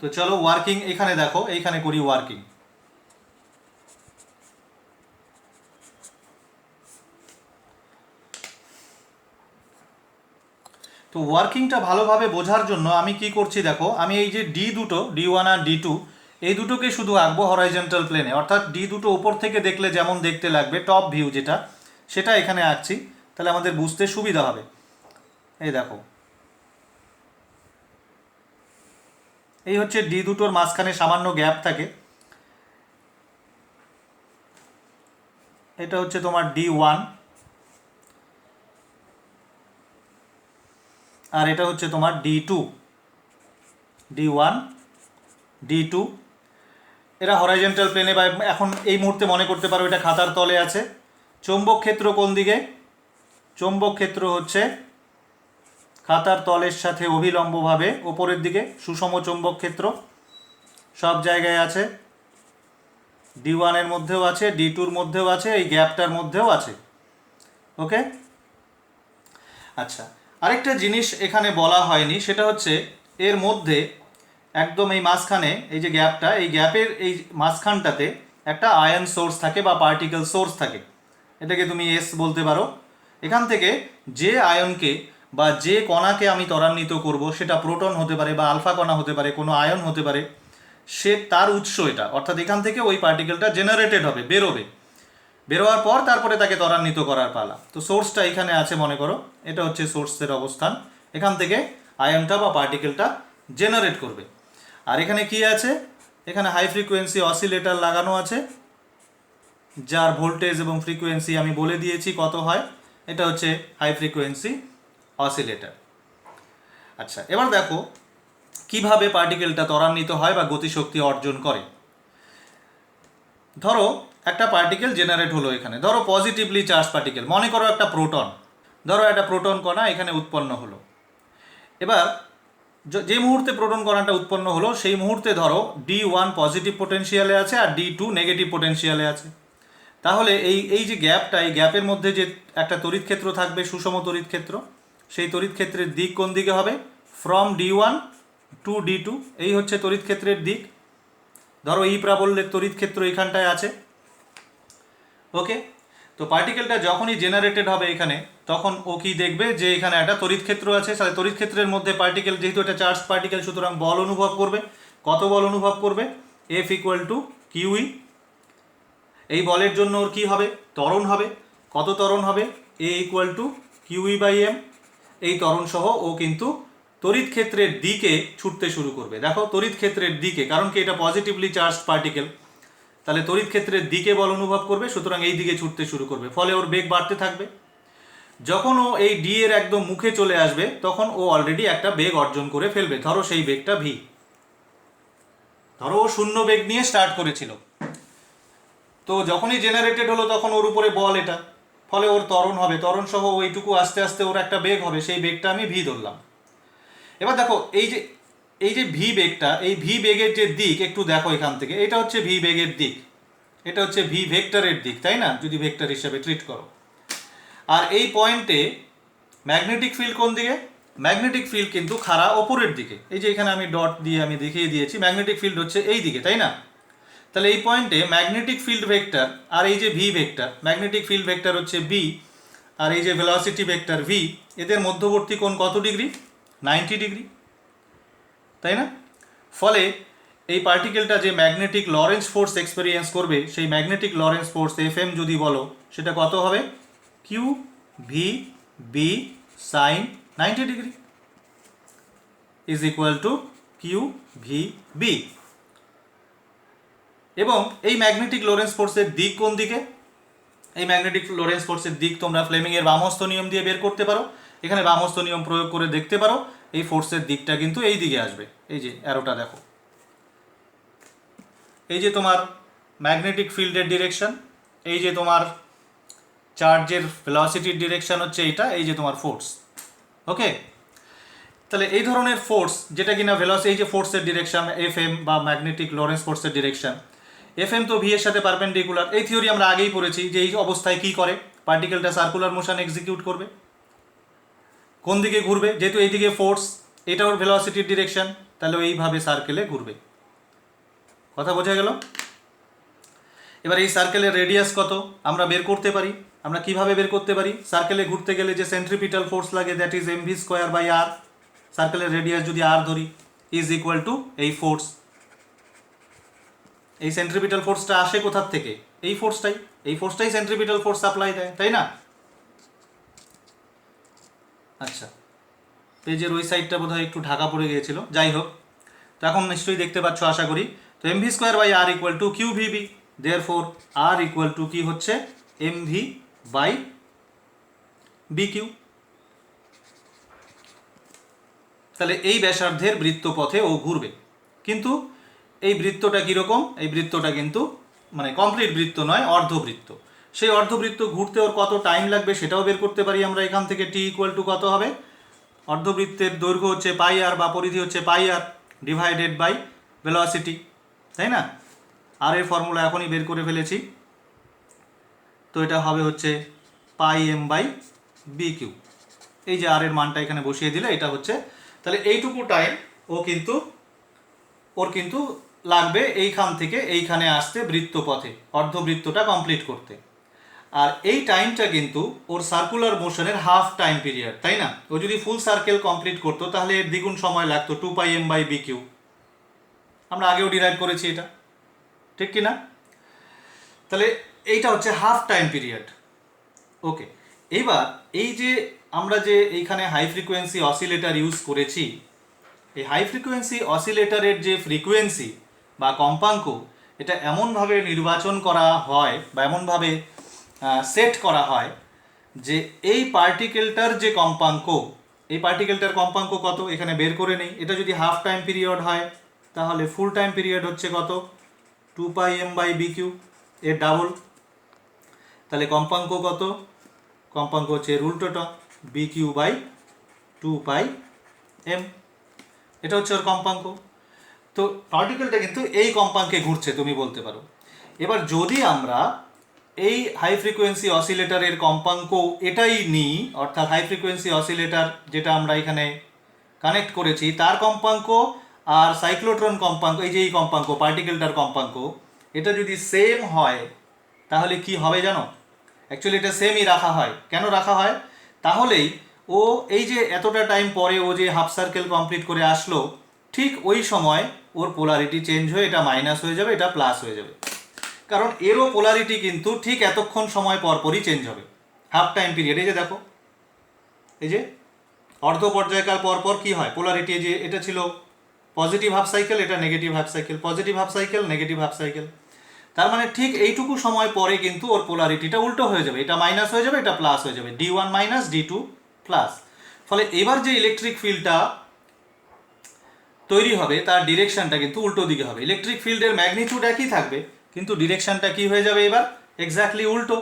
তো চলো ওয়ার্কিং, এখানে দেখো, এইখানে করি ওয়ার্কিং। তো ওয়ার্কিংটা ভালোভাবে বোঝার জন্য আমি কি করছি দেখো, আমি এই যে D1 আর D2 এই দুটোকে শুধু আঁকবো হরাইজন্টাল প্লেনে, অর্থাৎ D2 উপর থেকে দেখলে যেমন দেখতে লাগবে, টপ ভিউ যেটা, সেটা এখানে আঁকছি, তাহলে আমাদের বুঝতে সুবিধা হবে। এই দেখো, এই হচ্ছে D2 মাঝখানে সামান্য গ্যাপ থাকে, এটা হচ্ছে তোমার D1, আর এটা হচ্ছে তোমার D2, D1 D2। এরা হরাইজন্টাল প্লেনে, বা এখন এই মুহূর্তে মনে করতে পারো এটা খাতার তলে আছে। চৌম্বক ক্ষেত্র কোন দিকে? চৌম্বক ক্ষেত্র হচ্ছে খাতার তলের সাথে অভিলম্বভাবে ওপরের দিকে, সুষম চৌম্বক ক্ষেত্র সব জায়গায় আছে। D1 এর মধ্যেও আছে, D2 মধ্যেও আছে, এই গ্যাপটার মধ্যেও আছে। ওকে, আচ্ছা, আরেকটা জিনিস এখানে বলা হয়নি, সেটা হচ্ছে এর মধ্যে একদম এই মাঝখানে এই যে গ্যাপটা, এই গ্যাপের এই মাঝখানটাতে একটা আয়ন সোর্স থাকে বা পার্টিকেল সোর্স থাকে, এটাকে তুমি এস বলতে পারো। এখান থেকে যে আয়নকে বা যে কণাকে আমি ত্বরান্বিত করব, সেটা প্রোটন হতে পারে বা আলফা কণা হতে পারে, কোনো আয়ন হতে পারে, সে তার উৎস এটা, অর্থাৎ এখান থেকে ওই পার্টিকেলটা জেনারেটেড হবে, বেরোয়ার পর তারপরে তাকে ত্বরান্বিত করার পালা। তো সোর্সটা এখানে আছে মনে করো, এটা হচ্ছে সোর্সের অবস্থান, এখান থেকে আয়নটা বা পার্টিকেলটা জেনারেট করবে। আর এখানে কি আছে? এখানে হাই ফ্রিকোয়েন্সি অসিলেটর লাগানো আছে, যার ভোল্টেজ এবং ফ্রিকোয়েন্সি আমি বলে দিয়েছি কত হয়, এটা হচ্ছে হাই ফ্রিকোয়েন্সি অসিলেটর। আচ্ছা, এবার দেখো কিভাবে পার্টিকেলটা ত্বরান্বিত হয় বা গতিশক্তি অর্জন করে। ধরো একটা পার্টিকেল জেনারেট হলো এখানে, ধরো পজিটিভলি চার্জ পার্টিকেল, মনে করো একটা প্রোটন, ধরো একটা প্রোটন কণা এখানে উৎপন্ন হলো। এবার যে মুহূর্তে প্রোটন কণাটা উৎপন্ন হলো সেই মুহূর্তে ধরো D1 পজিটিভ পোটেনশিয়ালে আছে আর D2 নেগেটিভ পোটেনশিয়ালে আছে। তাহলে এই যে গ্যাপটা, এই গ্যাপের মধ্যে যে একটা তড়িৎ ক্ষেত্র থাকবে, সুষম তড়িৎ ক্ষেত্র, সেই তড়িৎ ক্ষেত্রের দিক কোন দিকে হবে? ফ্রম D1 টু D2, এই হচ্ছে তড়িৎ ক্ষেত্রের দিক। ধরো ই প্রাবল্যের তড়িৎ ক্ষেত্র এখানটায় আছে। ওকে, তো পার্টিকেলটা যখনই জেনারেটেড হবে এখানে, তখন ও কি দেখবে যে এখানে একটা তড়িৎ ক্ষেত্র আছে। তাহলে তড়িৎ ক্ষেত্রের মধ্যে পার্টিকেল, যেহেতু এটা চার্জ পার্টিকেল, সুতরাং বল অনুভব করবে। কত বল অনুভব করবে? F = QE। এই বলের জন্য ওর কী হবে? ত্বরণ হবে। কত ত্বরণ হবে? A = QE/m। এই ত্বরণ সহ ও কিন্তু তড়িৎ ক্ষেত্রের দিকে ছুটতে শুরু করবে। দেখো তড়িৎ ক্ষেত্রের দিকে, কারণ কি এটা পজিটিভলি চার্জড পার্টিকেল, তাহলে তড়িৎ ক্ষেত্রের দিকে বল অনুভব করবে, সুতরাং এই দিকে ছুটতে শুরু করবে, ফলে ওর বেগ বাড়তে থাকবে। যখন ও এই ডি এর একদম মুখে চলে আসবে তখন ও অলরেডি একটা বেগ অর্জন করে ফেলবে, ধরো সেই বেগটা ভি। ধরো ও শূন্য বেগ নিয়ে স্টার্ট করেছিল, তো যখনই জেনারেটেড হলো তখন ওর উপরে বল এটা, ফলে ওর ত্বরণ হবে, ত্বরণ সহ ওইটুকু আস্তে আস্তে ওর একটা বেগ হবে, সেই বেগটা আমি ভি ধরলাম। এবার দেখো এই যে ভি বেগটা, এই ভি বেগের যে দিক একটু দেখো এখান থেকে, এটা হচ্ছে ভি বেগের দিক, এটা হচ্ছে ভি ভেক্টরের দিক, তাই না, যদি ভেক্টর হিসাবে ট্রিট করো। আর এই পয়েন্টে ম্যাগনেটিক ফিল্ড কোন দিকে? ম্যাগনেটিক ফিল্ড কিন্তু খাড়া ওপরের দিকে, এই যে এখানে আমি ডট দিয়ে আমি দেখিয়ে দিয়েছি, ম্যাগনেটিক ফিল্ড হচ্ছে এই দিকে, তাই না। তাহলে এই পয়েন্টে ম্যাগনেটিক ফিল্ড ভেক্টর আর এই যে V vector, magnetic field vector হচ্ছে বি আর এই যে ভেলোসিটি ভেক্টর ভি, এদের মধ্যবর্তী কোণ কত ডিগ্রি? 90 ডিগ্রি, তাই না। ফলে এই পার্টিকেলটা যে ম্যাগনেটিক লরেন্স ফোর্স এক্সপেরিয়েন্স করবে, সেই magnetic Lorentz force F M যদি বলো, সেটা কত হবে? Q V B sine 90 degree is equal to Q V B. এবং এই ম্যাগনেটিক লোরেন্স ফোর্সের দিক কোন দিকে? এই ম্যাগনেটিক লোরেন্স ফোর্সের দিক তোমরা ফ্লেমিংয়ের বামহস্ত নিয়ম দিয়ে বের করতে পারো, এখানে বামহস্ত নিয়ম প্রয়োগ করে দেখতে পারো। এই ফোর্সের দিকটা কিন্তু এই দিকে আসবে, এই যে অ্যারোটা দেখো, এই যে তোমার ম্যাগনেটিক ফিল্ডের ডিরেকশন, এই যে তোমার চার্জের ভেলোসিটির ডিরেকশন হচ্ছে এইটা, এই যে তোমার ফোর্স। ওকে, তাহলে এই ধরনের ফোর্স যেটা কিনা ভেলোসিটি, এই যে ফোর্সের ডিরেকশন এফ এম বা ম্যাগনেটিক লরেন্স ফোর্সের ডিরেকশন, এফ এম তো ভি এর সাথে পারপেন্ডিকুলার। এই থিওরি আমরা আগেই পড়েছি যে এই অবস্থায় কি করে, পার্টিকেলটা সার্কুলার মোশন এক্সিকিউট করবে, কোন দিকে ঘুরবে, যেহেতু এইদিকে ফোর্স, এটা ওর ভেলোসিটির ডিরেকশন, তাহলে এইভাবে সার্কেলে ঘুরবে। কথা বোঝা গেল? এবার এই সার্কেলের রেডিয়াস কত আমরা বের করতে পারি। আমরা কিভাবে বের করতে পারি? সার্কেলে ঘুরতে গেলে যে সেন্ট্রিপিটাল ফোর্স লাগে, that is m V square by r. সার্কেলের রেডিয়াস যদি আর ধরি, ইজ ইকুয়াল টু এই ফোর্স। এই সেন্ট্রিপিটাল ফোর্সটা আসে কোথার থেকে? এই ফোর্সটাই সেন্ট্রিপিটাল ফোর্স সাপ্লাই দেয়, তাই না। আচ্ছা, পেজের ওই সাইডটা বোধহয় একটু ঢাকা পড়ে গিয়েছিল, যাই হোক, তো এখন নিশ্চয়ই দেখতে পাচ্ছ আশা করি। তো M V square by R equal to Q V B, therefore R equal to কি হচ্ছে? M V by B Q. তাহলে এই ব্যাসার্ধের বৃত্তপথে ও ঘুরবে, কিন্তু এই বৃত্তটা কীরকম? এই বৃত্তটা কিন্তু মানে কমপ্লিট বৃত্ত নয়, অর্ধবৃত্ত। সেই অর্ধবৃত্ত ঘুরতে ওর কত টাইম লাগবে সেটাও বের করতে পারি আমরা এখান থেকে। টি ইকুয়াল টু কত হবে? অর্ধবৃত্তের দৈর্ঘ্য হচ্ছে পাই আর বা পরিধি হচ্ছে পাই আর ডিভাইডেড বাই ভেলোসিটি, তাই না। আর এর ফর্মুলা এখনই বের করে ফেলেছি, তো এটা হবে হচ্ছে পাই এম বাই বি কিউ। এই যে আর এর মানটা এখানে বসিয়ে দিলে এটা হচ্ছে, তাহলে এইটুকু টাইম ওর কিন্তু লাগবে এইখান থেকে এইখানে আসতে বৃত্তপথে, অর্ধবৃত্তটা কমপ্লিট করতে। আর এই টাইমটা কিন্তু ওর সার্কুলার মোশনের হাফ টাইম পিরিয়ড, তাই না। ও যদি ফুল সার্কেল কমপ্লিট করতো তাহলে এর দ্বিগুণ সময় লাগতো, 2 pi M by B Q. আমরা আগেও ডিরাইভ করেছি এটা, ঠিক কি না। তাহলে এইটা হচ্ছে হাফ টাইম পিরিয়ড। ওকে, এইবার এই যে আমরা যে এইখানে হাই ফ্রিকোয়েন্সি অসিলেটর ইউজ করেছি, এই হাই ফ্রিকোয়েন্সি অসিলেটরের যে ফ্রিকোয়েন্সি বা কম্পাঙ্ক, এটা এমনভাবে নির্বাচন করা হয় বা এমনভাবে সেট করা হয় যে এই পার্টিকেলটার যে কম্পাঙ্ক, এই পার্টিকেলটার কম্পাঙ্ক কত এখানে বের করে নেই। এটা যদি হাফ টাইম পিরিয়ড হয় তাহলে ফুল টাইম পিরিয়ড হচ্ছে কত? 2 pi M by B Q, এর ডাবল। তাহলে কম্পাঙ্ক কত? কম্পাঙ্ক হচ্ছে উল্টোটা, B Q by 2 pi M, এটা হচ্ছে ওর কম্পাঙ্ক। তো পার্টিকেলটা কিন্তু এই কম্পাঙ্কে ঘুরছে তুমি বলতে পারো। এবার যদি আমরা এই হাই ফ্রিকোয়েন্সি অসিলেটরের কম্পাঙ্ক এটাই নিই, অর্থাৎ হাই ফ্রিকোয়েন্সি অসিলেটর যেটা আমরা এখানে কানেক্ট করেছি তার কম্পাঙ্ক আর সাইক্লোট্রন কম্পাঙ্ক, এই যে এই কম্পাঙ্ক পার্টিকেলটার কম্পাঙ্ক, এটা যদি সেম হয় তাহলে কি হবে জানো? অ্যাকচুয়ালি এটা সেমই রাখা হয়। কেন রাখা হয়? তাহলেই ও এই যে এতটা টাইম পরে ও যে হাফ সার্কেল কমপ্লিট করে আসলো, ঠিক ওই সময় ওর পোলারিটি চেঞ্জ হয়ে এটা মাইনাস হয়ে যাবে, এটা প্লাস হয়ে যাবে। কারণ এরও পোলারিটি কিন্তু ঠিক এতক্ষণ সময় পরপরই চেঞ্জ হবে হাফ টাইম পিরিয়ড। এই যে দেখো, এই যে অর্ধ পর্যায়কাল পর পর কি হয়, পোলারিটি, যে এটা ছিল পজিটিভ হাফ সাইকেল, এটা negative half cycle, positive half cycle, negative half cycle. তার মানে ঠিক এইটুকু সময় পরে কিন্তু ওর পোলারিটিটা উল্টো হয়ে যাবে, এটা মাইনাস হয়ে যাবে, এটা প্লাস হয়ে যাবে, D1 মাইনাস D2 প্লাস। ফলে এবার যে ইলেকট্রিক ফিল্ডটা তৈরি হবে তার ডিরেকশনটা কিন্তু উল্টো দিকে হবে। ইলেকট্রিক ফিল্ডের ম্যাগনিটিউড একই থাকবে, কিন্তু ডিরেকশনটা কি হয়ে যাবে এবার, এক্স্যাক্টলি উল্টো।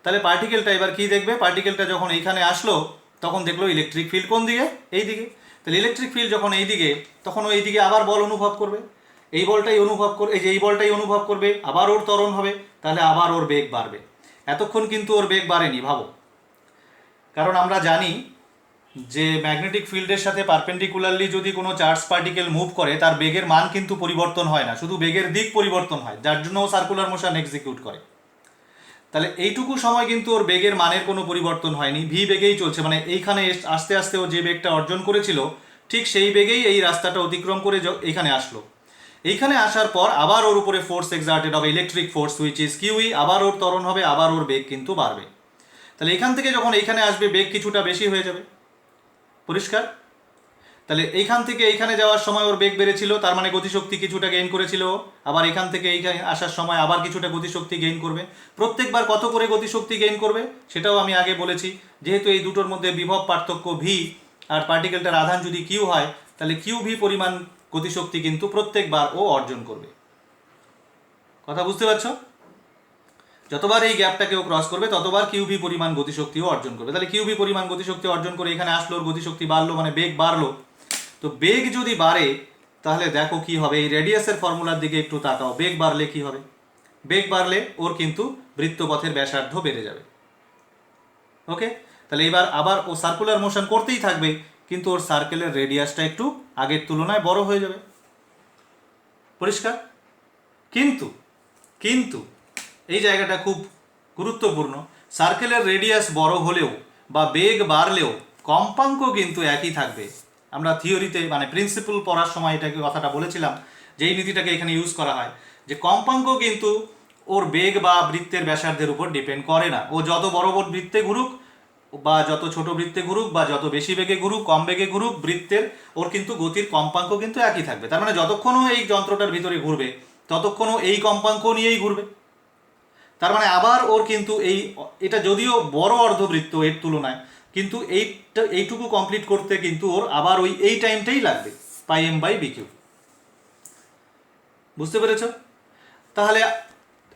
তাহলে পার্টিকেলটা এবার কি দেখবে, পার্টিকেলটা যখন এইখানে আসলো তখন দেখলো ইলেকট্রিক ফিল্ড কোন দিকে, এই দিকে। তাহলে ইলেকট্রিক ফিল্ড যখন এই দিকে, তখন ওই দিকে আবার বল অনুভব করবে, এই বলটাই অনুভব করবে, এই যে এই বলটাই অনুভব করবে, আবার ওর ত্বরণ হবে, তাহলে আবার ওর বেগ বাড়বে। এতক্ষণ কিন্তু ওর বেগ বাড়েনি, ভাবো, কারণ আমরা জানি যে ম্যাগনেটিক ফিল্ডের সাথে পারপেন্ডিকুলারলি যদি কোনো চার্জ পার্টিকেল মুভ করে তার বেগের মান কিন্তু পরিবর্তন হয় না, শুধু বেগের দিক পরিবর্তন হয়, যার জন্য ও সার্কুলার মোশন এক্সিকিউট করে। তাহলে এইটুকু সময় কিন্তু ওর বেগের মানের কোনো পরিবর্তন হয়নি, ভি বেগেই চলছে, মানে এইখানে আস্তে আস্তে ও যে বেগটা অর্জন করেছিল ঠিক সেই বেগেই এই রাস্তাটা অতিক্রম করে এইখানে আসলো। এইখানে আসার পর আবার ওর উপরে ফোর্স এক্সার্টেড হবে, electric force which is kiwi, আবার ওর ত্বরণ হবে, আবার ওর বেগ কিন্তু বাড়বে। তাহলে এখান থেকে যখন এইখানে আসবে বেগ কিছুটা বেশি হয়ে যাবে, পরিষ্কার? তাহলে এইখান থেকে এইখানে যাওয়ার সময় ওর বেগ বেড়েছিল, তার মানে গতিশক্তি কিছুটা গেইন করেছিল, আবার এখান থেকে এইখানে আসার সময় আবার কিছুটা গতিশক্তি গেইন করবে। প্রত্যেকবার কত করে গতিশক্তি গেইন করবে সেটাও আমি আগে বলেছি, যেহেতু এই দুটোর মধ্যে বিভব পার্থক্য ভি আর পার্টিকেলটার আধান যদি কিউ হয়, তাহলে কিউ ভি পরিমাণ গতিশক্তি কিন্তু প্রত্যেকবার ও অর্জন করবে। কথা বুঝতে পারছো? যতবার এই গ্যাপটাকে ও ক্রস করবে ততবার কিউভি পরিমাণ গতিশক্তিও অর্জন করবে। তাহলে কিউভি পরিমাণ গতিশক্তি অর্জন করে এখানে আসলো, ওর গতিশক্তি বাড়লো, মানে বেগ বাড়লো। তো বেগ যদি বাড়ে তাহলে দেখো কি হবে, এই রেডিয়াসের ফর্মুলার দিকে একটু তাকাও, বেগ বাড়লে কি হবে, বেগ বাড়লে ওর কিন্তু বৃত্তপথের ব্যাসার্ধ বেড়ে যাবে। ওকে, তাহলে এবার আবার ও সার্কুলার মোশন করতেই থাকবে, কিন্তু ওর সার্কেলের রেডিয়াসটা একটু আগের তুলনায় বড় হয়ে যাবে, পরিষ্কার? কিন্তু কিন্তু এই জায়গাটা খুব গুরুত্বপূর্ণ, সার্কেলের রেডিয়াস বড় হলেও বা বেগ বাড়লেও কম্পাঙ্ক কিন্তু একই থাকবে। আমরা থিওরিতে মানে প্রিন্সিপাল পড়ার সময় এটাকে কথাটা বলেছিলাম, যে এই নীতিটাকে এখানে ইউজ করা হয়, যে কম্পাঙ্ক কিন্তু ওর বেগ বা বৃত্তের ব্যাসার্ধের উপর ডিপেন্ড করে না। ও যত বড় বড় বৃত্তে ঘুরুক বা যত ছোট বৃত্তে ঘুরুক বা যত বেশি বেগে ঘুরুক কম বেগে ঘুরুক, বৃত্তের ওর কিন্তু গতির কম্পাঙ্ক কিন্তু একই থাকবে। তার মানে যতক্ষণও এই যন্ত্রটার ভিতরে ঘুরবে ততক্ষণও এই কম্পাঙ্ক নিয়েই ঘুরবে। তার মানে আবার ওর কিন্তু এটা যদিও বড় অর্ধবৃত্ত এর তুলনায়, কিন্তু এইটুকু কমপ্লিট করতে কিন্তু ওর আবার এই টাইমটাই লাগবে, পাই এম বাই বি কিউ। বুঝতে পেরেছ? তাহলে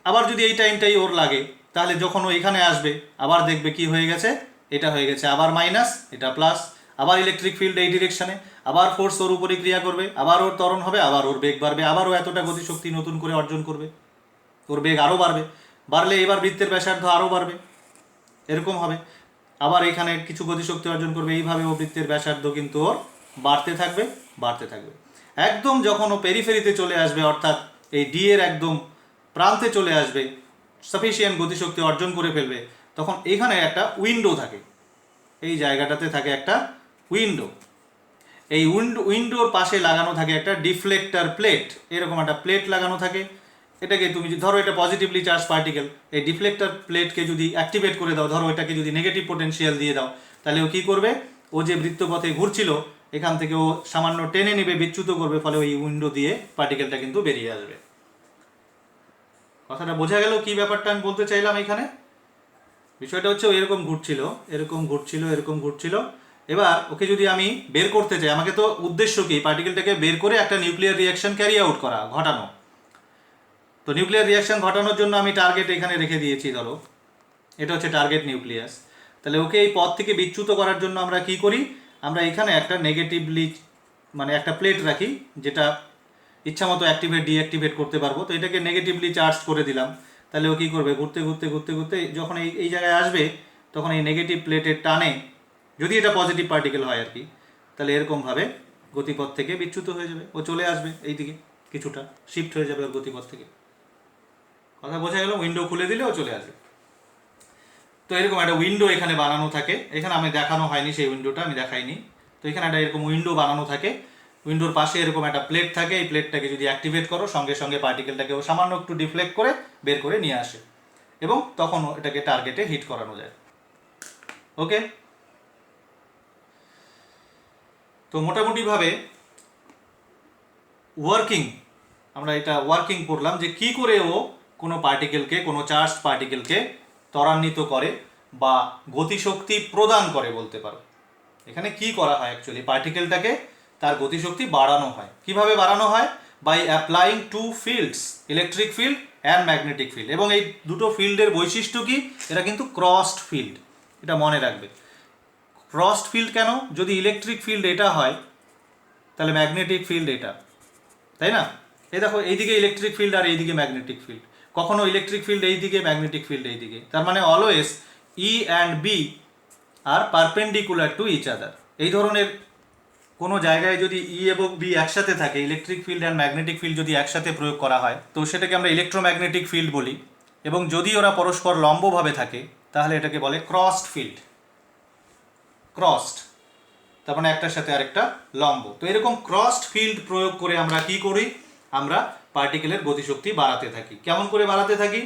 আবার যদি এই টাইমটাই ওর লাগে, তাহলে যখন ও এখানে আসবে আবার দেখবে কি হয়ে গেছে, এটা হয়ে গেছে আবার মাইনাস, এটা প্লাস, আবার ইলেকট্রিক ফিল্ড এই ডিরেকশনে, আবার ফোর্স ওর উপরে ক্রিয়া করবে, আবার ওর ত্বরণ হবে, আবার ওর বেগ বাড়বে, আবার ও এতটা গতিশক্তি নতুন করে অর্জন করবে, ওর বেগ আরও বাড়বে, বাড়লে এবার বৃত্তের ব্যাসার্ধ আরও বাড়বে, এরকম হবে, আবার এখানে কিছু গতিশক্তি অর্জন করবে, এইভাবে ও বৃত্তের ব্যাসার্ধ কিন্তু ওর বাড়তে থাকবে, বাড়তে থাকবে। একদম যখন ও পেরিফেরিতে চলে আসবে, অর্থাৎ এই ডি এর একদম প্রান্তে চলে আসবে, সাফিসিয়েন্ট গতিশক্তি অর্জন করে ফেলবে, তখন এখানে একটা উইন্ডো থাকে, এই জায়গাটাতে থাকে একটা উইন্ডো, এই উইন্ডোর পাশে লাগানো থাকে একটা ডিফ্লেক্টর প্লেট, এরকম একটা প্লেট লাগানো থাকে। এটাকে তুমি ধরো এটা পজিটিভলি চার্জ পার্টিকেল, এই ডিফ্লেক্টর প্লেটকে যদি অ্যাক্টিভেট করে দাও, ধরো এটাকে যদি নেগেটিভ পোটেনশিয়াল দিয়ে দাও, তাহলে ও কী করবে, ও যে বৃত্তপথে ঘুরছিল এখান থেকে ও সামান্য টেনে নেবে, বিচ্যুত করবে, ফলে ওই উইন্ডো দিয়ে পার্টিকেলটা কিন্তু বেরিয়ে আসবে। কথাটা বোঝা গেল কি ব্যাপারটা আমি বলতে চাইলাম এখানে? বিষয়টা হচ্ছে ও এরকম ঘুরছিল, এরকম ঘুরছিল, এরকম ঘুরছিল, এবার ওকে যদি আমি বের করতে চাই, আমাকে তো উদ্দেশ্য কি, পার্টিকেলটাকে বের করে একটা নিউক্লিয়ার রিয়াকশন ক্যারি আউট করা, ঘটানো। তো নিউক্লিয়ার রিয়াকশন ঘটানোর জন্য আমি টার্গেট এখানে রেখে দিয়েছি, ধরো এটা হচ্ছে টার্গেট নিউক্লিয়াস। তাহলে ওকে এই পথ থেকে বিচ্যুত করার জন্য আমরা কি করি, আমরা এখানে একটা নেগেটিভলি মানে একটা প্লেট রাখি, যেটা ইচ্ছামতো অ্যাক্টিভেট ডিঅ্যাক্টিভেট করতে পারবো। তো এটাকে নেগেটিভলি চার্জ করে দিলাম, তাহলে ও কী করবে, ঘুরতে ঘুরতে ঘুরতে ঘুরতে যখন এই জায়গায় আসবে, তখন এই নেগেটিভ প্লেটের টানে, যদি এটা পজিটিভ পার্টিকেল হয় আর কি, তাহলে এরকমভাবে গতিপথ থেকে বিচ্যুত হয়ে যাবে, ও চলে আসবে এই দিকে, কিছুটা শিফট হয়ে যাবে ওর গতিপথ থেকে। কথা বোঝা গেল? উইন্ডো খুলে দিলে ও চলে আসবে। তো এরকম একটা উইন্ডো এখানে বানানো থাকে, এখানে আমি দেখানো হয়নি, সেই উইন্ডোটা আমি দেখাইনি। তো এখানে একটা এরকম উইন্ডো বানানো থাকে, উইন্ডোর পাশে এরকম একটা প্লেট থাকে, এই প্লেটটাকে যদি অ্যাক্টিভেট করো, সঙ্গে সঙ্গে পার্টিকেলটাকে ও সামান্য একটু ডিফ্লেক্ট করে বের করে নিয়ে আসে, এবং তখন এটাকে টার্গেটে হিট করানো যায়। ওকে, তো মোটামুটিভাবে আমরা এটা ওয়ার্কিং করলাম যে কি করে ও কোনো পার্টিকেলকে, কোনো চার্জ পার্টিকেলকে ত্বরান্বিত করে বা গতিশক্তি প্রদান করে বলতে পারো। এখানে কি করা হয় অ্যাকচুয়ালি, পার্টিকেলটাকে তার গতিশক্তি বাড়ানো হয়। কিভাবে বাড়ানো হয়? By applying two fields, electric field and magnetic field. এবং এই দুটো ফিল্ডের বৈশিষ্ট্য কি? এরা কিন্তু ক্রসড ফিল্ড, এটা মনে রাখবে। ক্রসড ফিল্ড কেন? যদি ইলেকট্রিক ফিল্ড এটা হয় তাহলে ম্যাগনেটিক ফিল্ড এটা, তাই না? এই দেখো, এইদিকে ইলেকট্রিক ফিল্ড আর এইদিকে ম্যাগনেটিক ফিল্ড। কখনো ইলেকট্রিক ফিল্ড এইদিকে, ম্যাগনেটিক ফিল্ড এইদিকে। তার মানে always E and B are perpendicular to each other. এই ধরনের কোনো জায়গায় যদি ই এবং বি একসাথে থাকে, electric field and magnetic field যদি একসাথে প্রয়োগ করা হয়, তো সেটাকে আমরা ইলেকট্রোম্যাগনেটিক ফিল্ড বলি। এবং যদি ওরা পরস্পর লম্বভাবে থাকে তাহলে এটাকে বলে ক্রসড ফিল্ড। ক্রসড তার মানে একটার সাথে আরেকটা লম্ব। তো এরকম ক্রসড ফিল্ড প্রয়োগ করে আমরা কি করি? আমরা পার্টিকেলের গতিশক্তি বাড়াতে থাকি। কেমন করে বাড়াতে থাকি?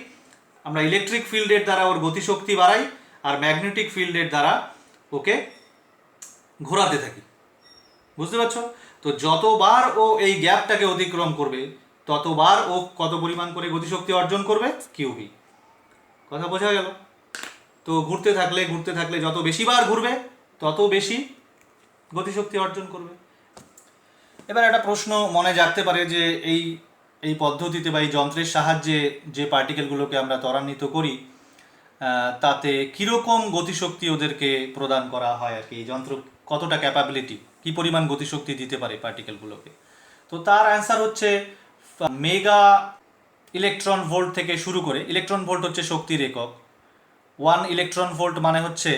আমরা ইলেকট্রিক ফিল্ডের দ্বারা ওর গতিশক্তি বাড়াই আর ম্যাগনেটিক ফিল্ডের দ্বারা ওকে ঘোরাতে থাকি। বুঝতে পারছো? তো যতবার ও এই গ্যাপটাকে অতিক্রম করবে ততবার ও কত পরিমাণ করে গতিশক্তি অর্জন করবে? কিউবি। কথা বোঝা গেল? তো ঘুরতে থাকলে যত বেশি বার ঘুরবে তত বেশি গতিশক্তি অর্জন করবে। এবার একটা প্রশ্ন মনে জাগতে পারে যে এই পদ্ধতিতে বা এই যন্ত্রের সাহায্যে যে পার্টিকেলগুলোকে আমরা ত্বরান্বিত করি তাতে কীরকম গতিশক্তি ওদেরকে প্রদান করা হয় আর কি, এই যন্ত্র কতটা ক্যাপাবিলিটি, কী পরিমাণ গতিশক্তি দিতে পারে পার্টিকেলগুলোকে। তো তার অ্যান্সার হচ্ছে মেগা ইলেকট্রন ভোল্ট থেকে শুরু করে। ইলেকট্রন ভোল্ট হচ্ছে শক্তির একক। 1 ইলেকট্রন ভোল্ট মানে হচ্ছে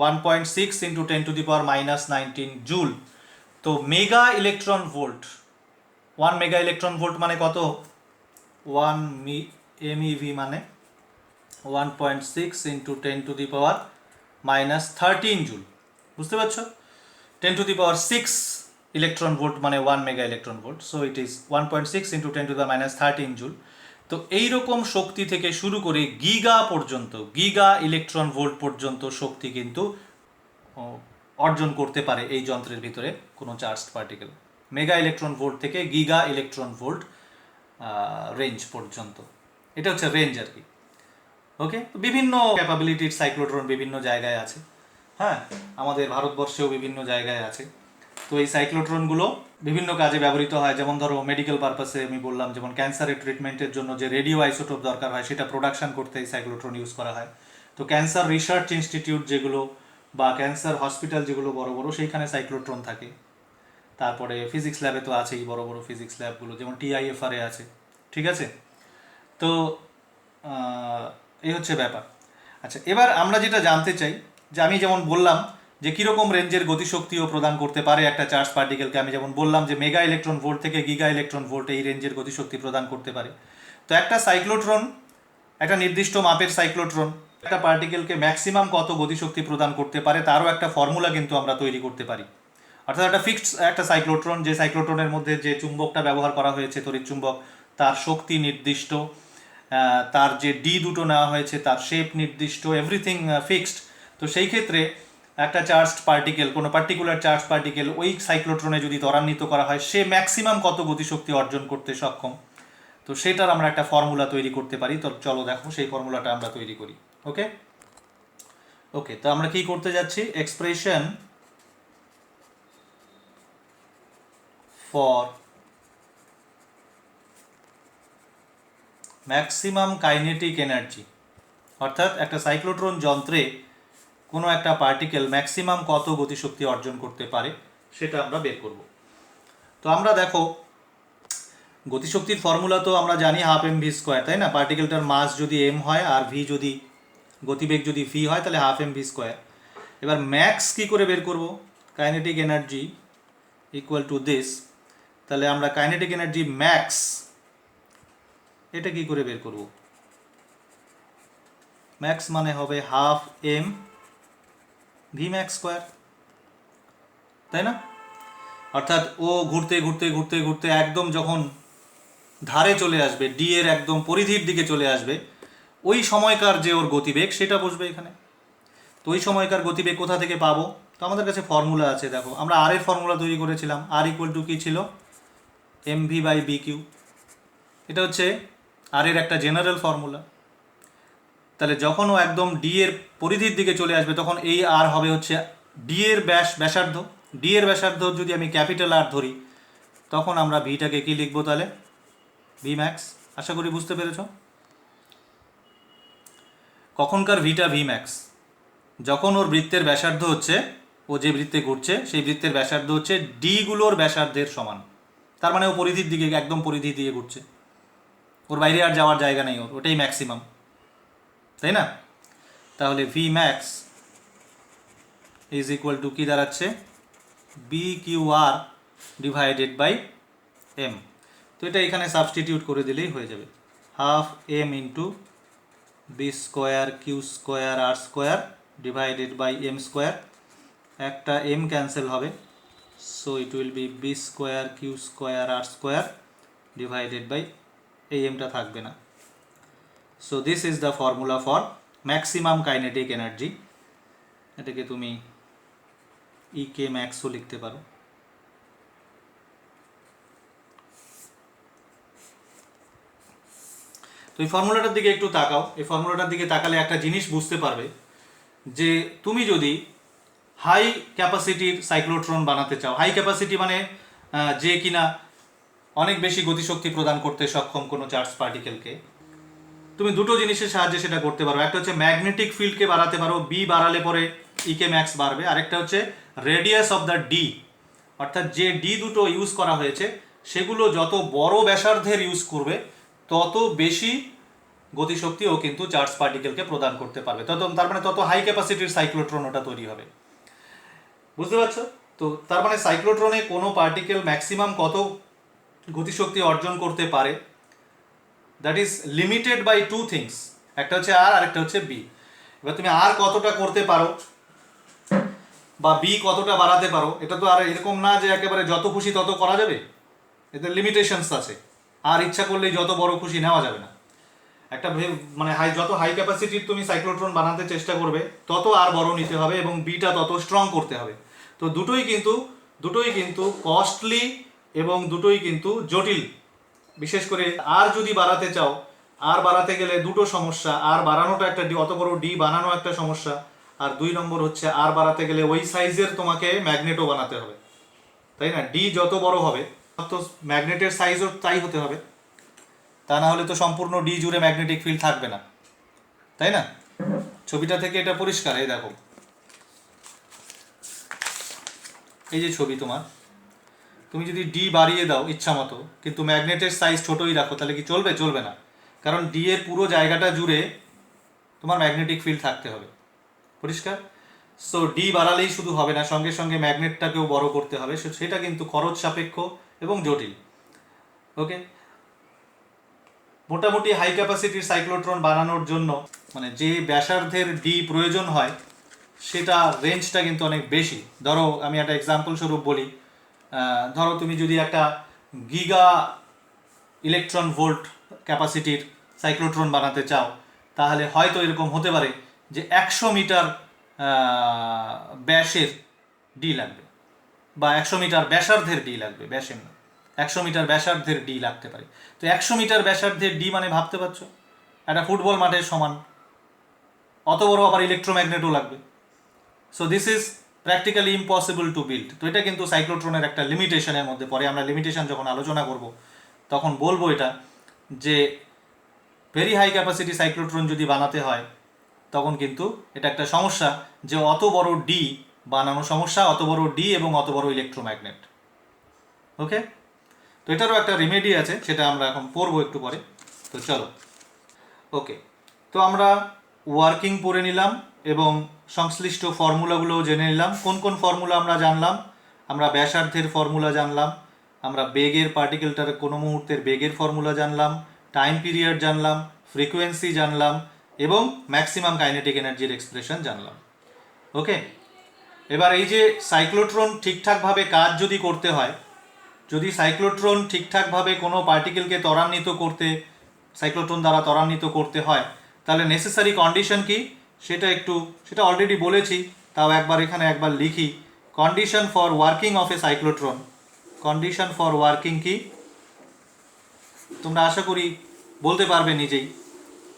1.6 ইন্টু 10⁻⁻19 জুল। তো mega electron volt, 1 mega electron volt মানে কত? 1 MeV মানে 1.6 ইন্টু 10⁻⁻13 জুল। বুঝতে পারছো? 10⁻6 ইলেকট্রন ভোল্ট মানে 1 mega electron volt, so it is 1.6 into 10⁻13 joule. তো এইরকম শক্তি থেকে শুরু করে গিগা পর্যন্ত, গিগা ইলেকট্রন ভোল্ট পর্যন্ত শক্তি কিন্তু অর্জন করতে পারে এই যন্ত্রের ভিতরে কোনো charged particle. Mega electron volt থেকে গিগা ইলেকট্রন ভোল্ট রেঞ্জ পর্যন্ত, এটা হচ্ছে রেঞ্জ আর কি। ওকে, বিভিন্ন ক্যাপাবিলিটির সাইক্লোট্রন বিভিন্ন জায়গায় আছে। হ্যাঁ, আমাদের ভারতবর্ষেও বিভিন্ন জায়গায় আছে। তো এই সাইক্লোট্রনগুলো বিভিন্ন কাজে ব্যবহৃত হয়। যেমন ধরো মেডিকেল পারপাসে আমি বললাম, যেমন ক্যান্সারের ট্রিটমেন্টের জন্য যে রেডিও আইসোটোপ দরকার হয় সেটা প্রোডাকশন করতে এই সাইক্লোট্রন ইউজ করা হয়। তো ক্যান্সার রিসার্চ ইনস্টিটিউট যেগুলো বা ক্যান্সার হসপিটাল যেগুলো বড় বড়, সেইখানে সাইক্লোট্রন থাকে। তারপরে ফিজিক্স ল্যাবে তো আছেই, বড় বড় ফিজিক্স ল্যাবগুলো, যেমন TIFR আছে। ঠিক আছে? তো এই হচ্ছে ব্যাপার। আচ্ছা, এবার আমরা যেটা জানতে চাই, যে আমি যেমন বললাম যে কীরকম রেঞ্জের গতিশক্তিও প্রদান করতে পারে একটা চার্জ পার্টিকেলকে। আমি যেমন বললাম যে মেগা ইলেকট্রন ভোল্ট থেকে গিগা ইলেকট্রন ভোল্ট এই রেঞ্জের গতিশক্তি প্রদান করতে পারে। তো একটা সাইক্লোট্রন, একটা নির্দিষ্ট মাপের সাইক্লোট্রন একটা পার্টিকেলকে ম্যাক্সিমাম কত গতিশক্তি প্রদান করতে পারে তারও একটা ফর্মুলা কিন্তু আমরা তৈরি করতে পারি। অর্থাৎ একটা ফিক্সড একটা সাইক্লোট্রন, যে সাইক্লোট্রনের মধ্যে যে চুম্বকটা ব্যবহার করা হয়েছে তড়িৎ চুম্বক, তার শক্তি নির্দিষ্ট, তার যে ডি দুটো নেওয়া হয়েছে তার শেপ নির্দিষ্ট, এভরিথিং ফিক্সড। তো সেই ক্ষেত্রে একটা চার্জড পার্টিকেল, কোনো পার্টিকুলার চার্জ পার্টিকেল ওই সাইক্লোট্রনে যদি ত্বরান্বিত করা হয়, সে ম্যাক্সিমাম কত গতিশক্তি অর্জন করতে সক্ষম, তো সেটার আমরা একটা ফর্মুলা তৈরি করতে পারি। তো চলো দেখো সেই ফর্মুলাটা আমরা তৈরি করি। ওকে ওকে, তো আমরা কি করতে যাচ্ছি? Expression for maximum kinetic energy, অর্থাৎ একটা সাইক্লোট্রন যন্ত্রে কোনো একটা পার্টিকেল ম্যাক্সিমাম কত গতিশক্তি অর্জন করতে পারে সেটা আমরা বের করব। তো আমরা দেখো গতিশক্তির ফর্মুলা তো আমরা জানি 12mv², তাই না? পার্টিকেলটার মাস যদি m হয় আর v যদি গতিবেগ যদি v হয় তাহলে 12mv²। এবার ম্যাক্স কি করে বের করব? Kinetic energy equal to this. তাহলে আমরা কাইনেটিক এনার্জি ম্যাক্স এটা কি করে বের করব? ম্যাক্স মানে হবে 12mv², তাই না? অর্থাৎ ও ঘুরতে ঘুরতে ঘুরতে ঘুরতে একদম যখন ধারে চলে আসবে, ডি এর একদম পরিধির দিকে চলে আসবে, ওই সময়কার যে ওর গতিবেগ সেটা বসবে এখানে। তো ওই সময়কার গতিবেগ কোথা থেকে পাবো? তো তো আমাদের কাছে ফর্মুলা আছে, দেখো আমরা আর এর ফর্মুলা তৈরি করেছিলাম। আর ইকুয়াল টু কী ছিল? MV by B Q. এটা হচ্ছে আর এর একটা জেনারেল ফর্মুলা। তাহলে যখন ও একদম ডি এর পরিধির দিকে চলে আসবে তখন এই আর হবে হচ্ছে ডি এর ব্যাসার্ধ। ডি এর ব্যাসার্ধ যদি আমি ক্যাপিটাল আর ধরি তখন আমরা ভিটাকে কি লিখবো তাহলে? V max. আশা করি বুঝতে পেরেছ। কখনকার ভিটা ভি ম্যাক্স? যখন ওর বৃত্তের ব্যাসার্ধ হচ্ছে, ও যে বৃত্তে ঘুরছে সেই বৃত্তের ব্যাসার্ধ হচ্ছে ডিগুলোর ব্যাসার্ধের সমান। তার মানে ও পরিধির দিকে, একদম পরিধি দিয়ে ঘুরছে, ওর বাইরে আর যাওয়ার জায়গা নেই, ওটাই ম্যাক্সিমাম, তাই না? তাহলে v max is equal to কী দাঁড়াচ্ছে? B q r divided by m. তো এটা এখানে সাবস্টিটিউট করে দিলেই হয়ে যাবে। Half m into b square q square r square divided by m square. একটা এম ক্যান্সেল হবে, so it will be b square q square r square divided by, এই এমটা থাকবে না। So this is the formula for maximum kinetic energy. এটাকে তুমি ইকে ম্যাক্সও লিখতে পারো। তো এই ফর্মুলাটার দিকে একটু তাকাও। এই ফর্মুলাটার দিকে তাকালে একটা জিনিস বুঝতে পারবে যে তুমি যদি হাই ক্যাপাসিটির সাইক্লোট্রন বানাতে চাও, হাই ক্যাপাসিটি মানে যে কিনা অনেক বেশি গতিশক্তি প্রদান করতে সক্ষম কোনো চার্জ পার্টিকেলকে, তুমি দুটো জিনিসের সাহায্যে সেটা করতে পারো। একটা হচ্ছে ম্যাগনেটিক ফিল্ডকে বাড়াতে পারো, বি বাড়ালে পরে ইকে ম্যাক্স বাড়বে। আরেকটা হচ্ছে রেডিয়াস অফ দ্য ডি, অর্থাৎ যে ডি দুটো ইউজ করা হয়েছে সেগুলো যত বড় ব্যাসার্ধের ইউজ করবে তত বেশি গতিশক্তি ও কিন্তু চার্জ পার্টিকেলকে প্রদান করতে পারবে, তার মানে তত হাই ক্যাপাসিটির সাইক্লোট্রন ওটা তৈরি হবে। বুঝতে পারছো? তো তার মানে সাইক্লোট্রনে কোনো পার্টিকেল ম্যাক্সিমাম কত গতিশক্তি অর্জন করতে পারে, that is limited by two things. একটা হচ্ছে আর, আরেকটা হচ্ছে বি। এবার তুমি আর কতটা করতে পারো বা বি কতটা বাড়াতে পারো, এটা তো আর এরকম না যে একেবারে যত খুশি তত করা যাবে, এতে লিমিটেশনস আছে। আর ইচ্ছা করলেই যত বড় খুশি নেওয়া যাবে না। একটা মানে যত হাই ক্যাপাসিটির তুমি সাইক্লোট্রন বানাতে চেষ্টা করবে তত আর বড় নিতে হবে এবং বিটা তত স্ট্রং করতে হবে। তো দুটোই কিন্তু কস্টলি এবং দুটোই কিন্তু জটিল। বিশেষ করে আর যদি বাড়াতে চাও, আর বাড়াতে গেলে দুটো সমস্যা। আর বাড়ানোটা একটা অত বড় ডি বানানো একটা সমস্যা, আর দুই নম্বর হচ্ছে আর বাড়াতে গেলে ওই সাইজের তোমাকে ম্যাগনেটও বানাতে হবে, তাই না? ডি যত বড় হবে তো ম্যাগনেটের সাইজও তাই হতে হবে, তা না হলে তো সম্পূর্ণ ডি জুড়ে ম্যাগনেটিক ফিল্ড থাকবে না, তাই না? ছবিটা থেকে এটা পরিষ্কার। এই দেখো, এই যে ছবি তোমার, তুমি যদি ডি বাড়িয়ে দাও ইচ্ছা মতো কিন্তু ম্যাগনেটের সাইজ ছোটই রাখো তাহলে কি চলবে? চলবে না, কারণ ডি এর পুরো জায়গাটা জুড়ে তোমার ম্যাগনেটিক ফিল্ড থাকতে হবে। পরিষ্কার? সো ডি বাড়ালেই শুধু হবে না, সঙ্গে সঙ্গে ম্যাগনেটটাকেও বড় করতে হবে, সেটা কিন্তু খরচ সাপেক্ষ এবং জটিল। ওকে, মোটামুটি হাই ক্যাপাসিটির সাইক্লোট্রন বানানোর জন্য মানে যে ব্যাসার্ধের ডি প্রয়োজন হয় সেটা রেঞ্জটা কিন্তু অনেক বেশি। ধরো আমি একটা এক্সাম্পল স্বরূপ বলি, ধরো তুমি যদি একটা গিগা ইলেকট্রন ভোল্ট ক্যাপাসিটির সাইক্লোট্রন বানাতে চাও তাহলে হয়তো এরকম হতে পারে যে 100 মিটার ব্যাসের ডি লাগবে বা 100 মিটার ব্যাসার্ধের ডি লাগবে, ব্যাসের না, 100 মিটার ব্যাসার্ধের ডি লাগতে পারে। তো 100 মিটার ব্যাসার্ধের ডি মানে ভাবতে পারছো একটা ফুটবল মাঠের সমান, অত বড় আবার ইলেকট্রোম্যাগনেটও লাগবে। So this is practically impossible to build. তো এটা কিন্তু সাইক্লোট্রনের একটা লিমিটেশনের মধ্যে পড়ে। আমরা লিমিটেশন যখন আলোচনা করব তখন বলবো এটা, যে ভেরি হাই ক্যাপাসিটি সাইক্লোট্রন যদি বানাতে হয় তখন কিন্তু এটা একটা সমস্যা যে অত বড় ডি বানানো সমস্যা, অত বড় ডি এবং অত বড় ইলেকট্রোম্যাগনেট। ওকে, তো এটারও একটা রেমেডি আছে, সেটা আমরা এখন পড়বো একটু পরে। তো চলো, ওকে, তো আমরা ওয়ার্কিং পড়ে নিলাম এবং সংশ্লিষ্ট ফর্মুলাগুলোও জেনে নিলাম। কোন কোন ফর্মুলা আমরা জানলাম? আমরা ব্যাসার্ধের ফর্মুলা জানলাম, আমরা বেগের পার্টিকেলটার কোনো মুহূর্তের বেগের ফর্মুলা জানলাম, টাইম পিরিয়ড জানলাম, ফ্রিকোয়েন্সি জানলাম এবং ম্যাক্সিমাম কাইনেটিক এনার্জির এক্সপ্রেশন জানলাম। ওকে, এবার এই যে সাইক্লোট্রন ঠিকঠাকভাবে কাজ যদি করতে হয়, যদি সাইক্লোট্রন ঠিকঠাকভাবে কোনো পার্টিকেলকে সাইক্লোট্রন দ্বারা ত্বরান্বিত করতে হয় তাহলে নেসেসারি কন্ডিশন কি সেটা অলরেডি বলেছি তাও একবার এখানে একবার লিখি। Condition for working of A cyclotron, condition for working কি তোমরা আশা করি বলতে পারবে নিজেই।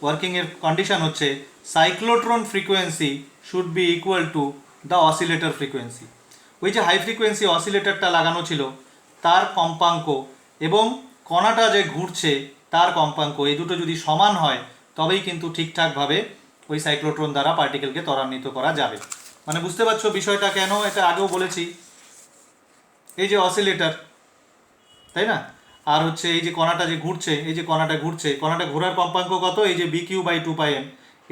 ওয়ার্কিংয়ের কন্ডিশন হচ্ছে cyclotron frequency should be equal to the oscillator frequency. ওই যে হাই ফ্রিকোয়েন্সি অসিলেটরটা লাগানো ছিল তার কম্পাঙ্ক এবং কণাটা যে ঘুরছে তার কম্পাঙ্ক, এই দুটো যদি সমান হয় তবেই কিন্তু ঠিকঠাকভাবে ওই সাইক্লোট্রন দ্বারা পার্টিকেলকে ত্বরান্বিত করা যাবে। মানে বুঝতে পারছো বিষয়টা কেন? এটা আগেও বলেছি। এই যে অসিলেটর, তাই না, আর হচ্ছে এই যে কণাটা যে ঘুরছে, এই যে কণাটা ঘুরছে, কণাটা ঘোরার কম্পাঙ্ক কত? এই যে BQ/2πm।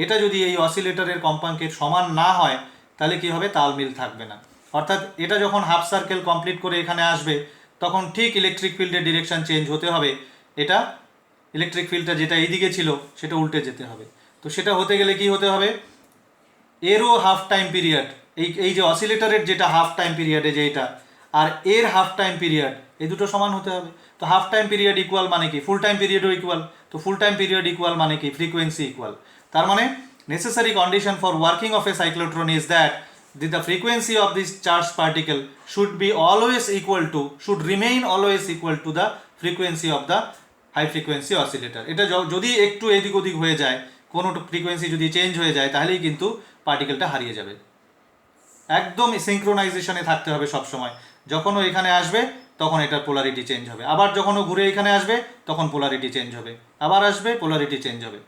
এটা যদি এই অসিলেটরের কম্পাঙ্কের সমান না হয় তাহলে কি হবে? তালমিল থাকবে না। অর্থাৎ এটা যখন হাফ সার্কেল কমপ্লিট করে এখানে আসবে তখন ঠিক ইলেকট্রিক ফিল্ডের ডিরেকশন চেঞ্জ হতে হবে। এটা ইলেকট্রিক ফিল্ডটা যেটা এইদিকে ছিল সেটা উল্টে যেতে হবে। তো সেটা হতে গেলে কি হতে হবে? এরও হাফ টাইম পিরিয়ড, এই যে অসিলেটরের যেটা হাফ টাইম পিরিয়ডে যেটা, আর এর হাফ টাইম পিরিয়ড, এই দুটো সমান হতে হবে। তো হাফ টাইম পিরিয়ড ইকুয়াল মানে কি? ফুল টাইম পিরিয়ডও ইকুয়াল। তো ফুল টাইম পিরিয়ড ইকুয়াল মানে কি? Frequency equal. তার মানে necessary condition for working of a cyclotron is that the frequency of this charged particle should be always equal to, should remain always equal to the frequency of the high frequency oscillator. এটা যদি একটু এদিক ওদিক হয়ে যায়, কোনো frequency যদি change হয়ে যায় তাহলেই কিন্তু পার্টিকেলটা হারিয়ে যাবে। একদম সিঙ্ক্রোনাইজেশনে থাকতে হবে সব সময়। যখন ও এখানে আসবে তখন এটার পোলারিটি চেঞ্জ হবে, আবার যখন ও ঘুরে এখানে আসবে তখন পোলারিটি চেঞ্জ হবে, আবার আসবে পোলারিটি চেঞ্জ হবে।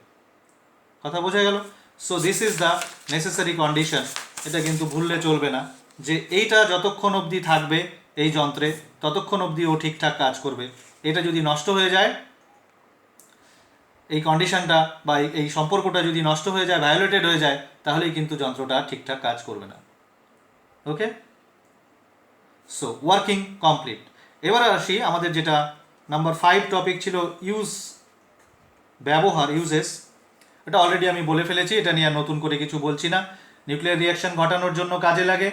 কথা বোঝা গেল? So this is the necessary condition. এটা কিন্তু ভুললে চলবে না যে এইটা যতক্ষণ অবধি থাকবে এই যন্ত্রে ততক্ষণ অবধি ও ঠিকঠাক কাজ করবে। এটা যদি নষ্ট হয়ে যায়, এই কন্ডিশনটা বা এই সম্পর্কটা যদি নষ্ট হয়ে যায়, ভায়োলেটেড হয়ে যায়, তাহলেই কিন্তু যন্ত্রটা ঠিকঠাক কাজ করবে না। ওকে, সো ওয়ার্কিং কমপ্লিট। এবার আসি আমাদের যেটা নাম্বার 5 টপিক ছিল, ইউজ, ব্যবহার, ইউজেস। এটা অলরেডি আমি বলে ফেলেছি, এটা নিয়ে আর নতুন করে কিছু বলছি না। নিউক্লিয়ার রিয়াকশন ঘটানোর জন্য কাজে লাগে।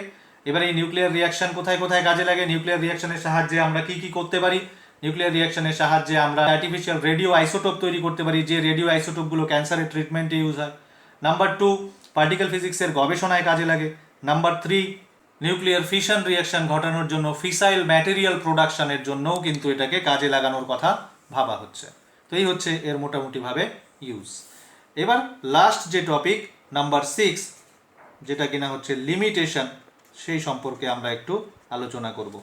এবার এই নিউক্লিয়ার রিয়াকশন কোথায় কোথায় কাজে লাগে? নিউক্লিয়ার রিয়াকশনের সাহায্যে আমরা কি কি করতে পারি? নিউক্লিয়ার রিয়াকশনের সাহায্যে আমরা আর্টিফিশিয়াল রেডিও আইসোটোপ তৈরি করতে পারি, যে রেডিও আইসোটোপগুলো ক্যান্সারের ট্রিটমেন্টে ইউজ হয়। নাম্বার 2, পার্টিকেল ফিজিক্সের গবেষণায় কাজে লাগে। নাম্বার 3, নিউক্লিয়ার ফিশন রিয়াকশন ঘটানোর জন্য ফিসাইল ম্যাটেরিয়াল প্রোডাকশনের জন্যও কিন্তু এটাকে কাজে লাগানোর কথা ভাবা হচ্ছে। তো এই হচ্ছে এর মোটামুটিভাবে ইউজ। এবার লাস্ট যে টপিক নাম্বার 6, যেটা কিনা হচ্ছে লিমিটেশন, সেই সম্পর্কে আমরা একটু আলোচনা করব।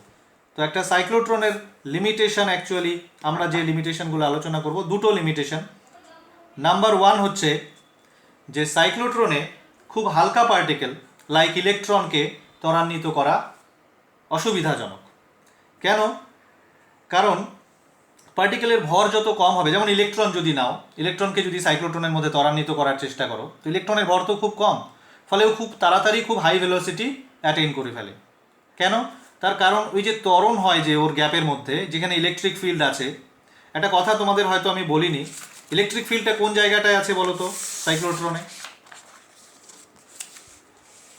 তো একটা সাইক্লোট্রনের লিমিটেশন, অ্যাকচুয়ালি আমরা যে লিমিটেশনগুলো আলোচনা করব, দুটো লিমিটেশন। নাম্বার 1 হচ্ছে যে সাইক্লোট্রনে খুব হালকা পার্টিকেল লাইক ইলেকট্রনকে ত্বরান্বিত করা অসুবিধাজনক। কেন? কারণ পার্টিকেলের ভর যত কম হবে, যেমন ইলেকট্রন যদি নাও, ইলেকট্রনকে যদি সাইক্লোট্রনের মধ্যে ত্বরান্বিত করার চেষ্টা করো, তো ইলেকট্রনের ভর তো খুব কম, ফলে ও খুব তাড়াতাড়ি খুব হাই ভেলোসিটি অ্যাটেইন করে ফেলে। কেন? তার কারণ ওই যে ত্বরণ হয় যে ওর গ্যাপের মধ্যে, যেখানে ইলেকট্রিক ফিল্ড আছে। একটা কথা তোমাদের হয়তো আমি বলিনি, ইলেকট্রিক ফিল্ডটা কোন জায়গাটায় আছে বলো তো সাইক্লোট্রনে?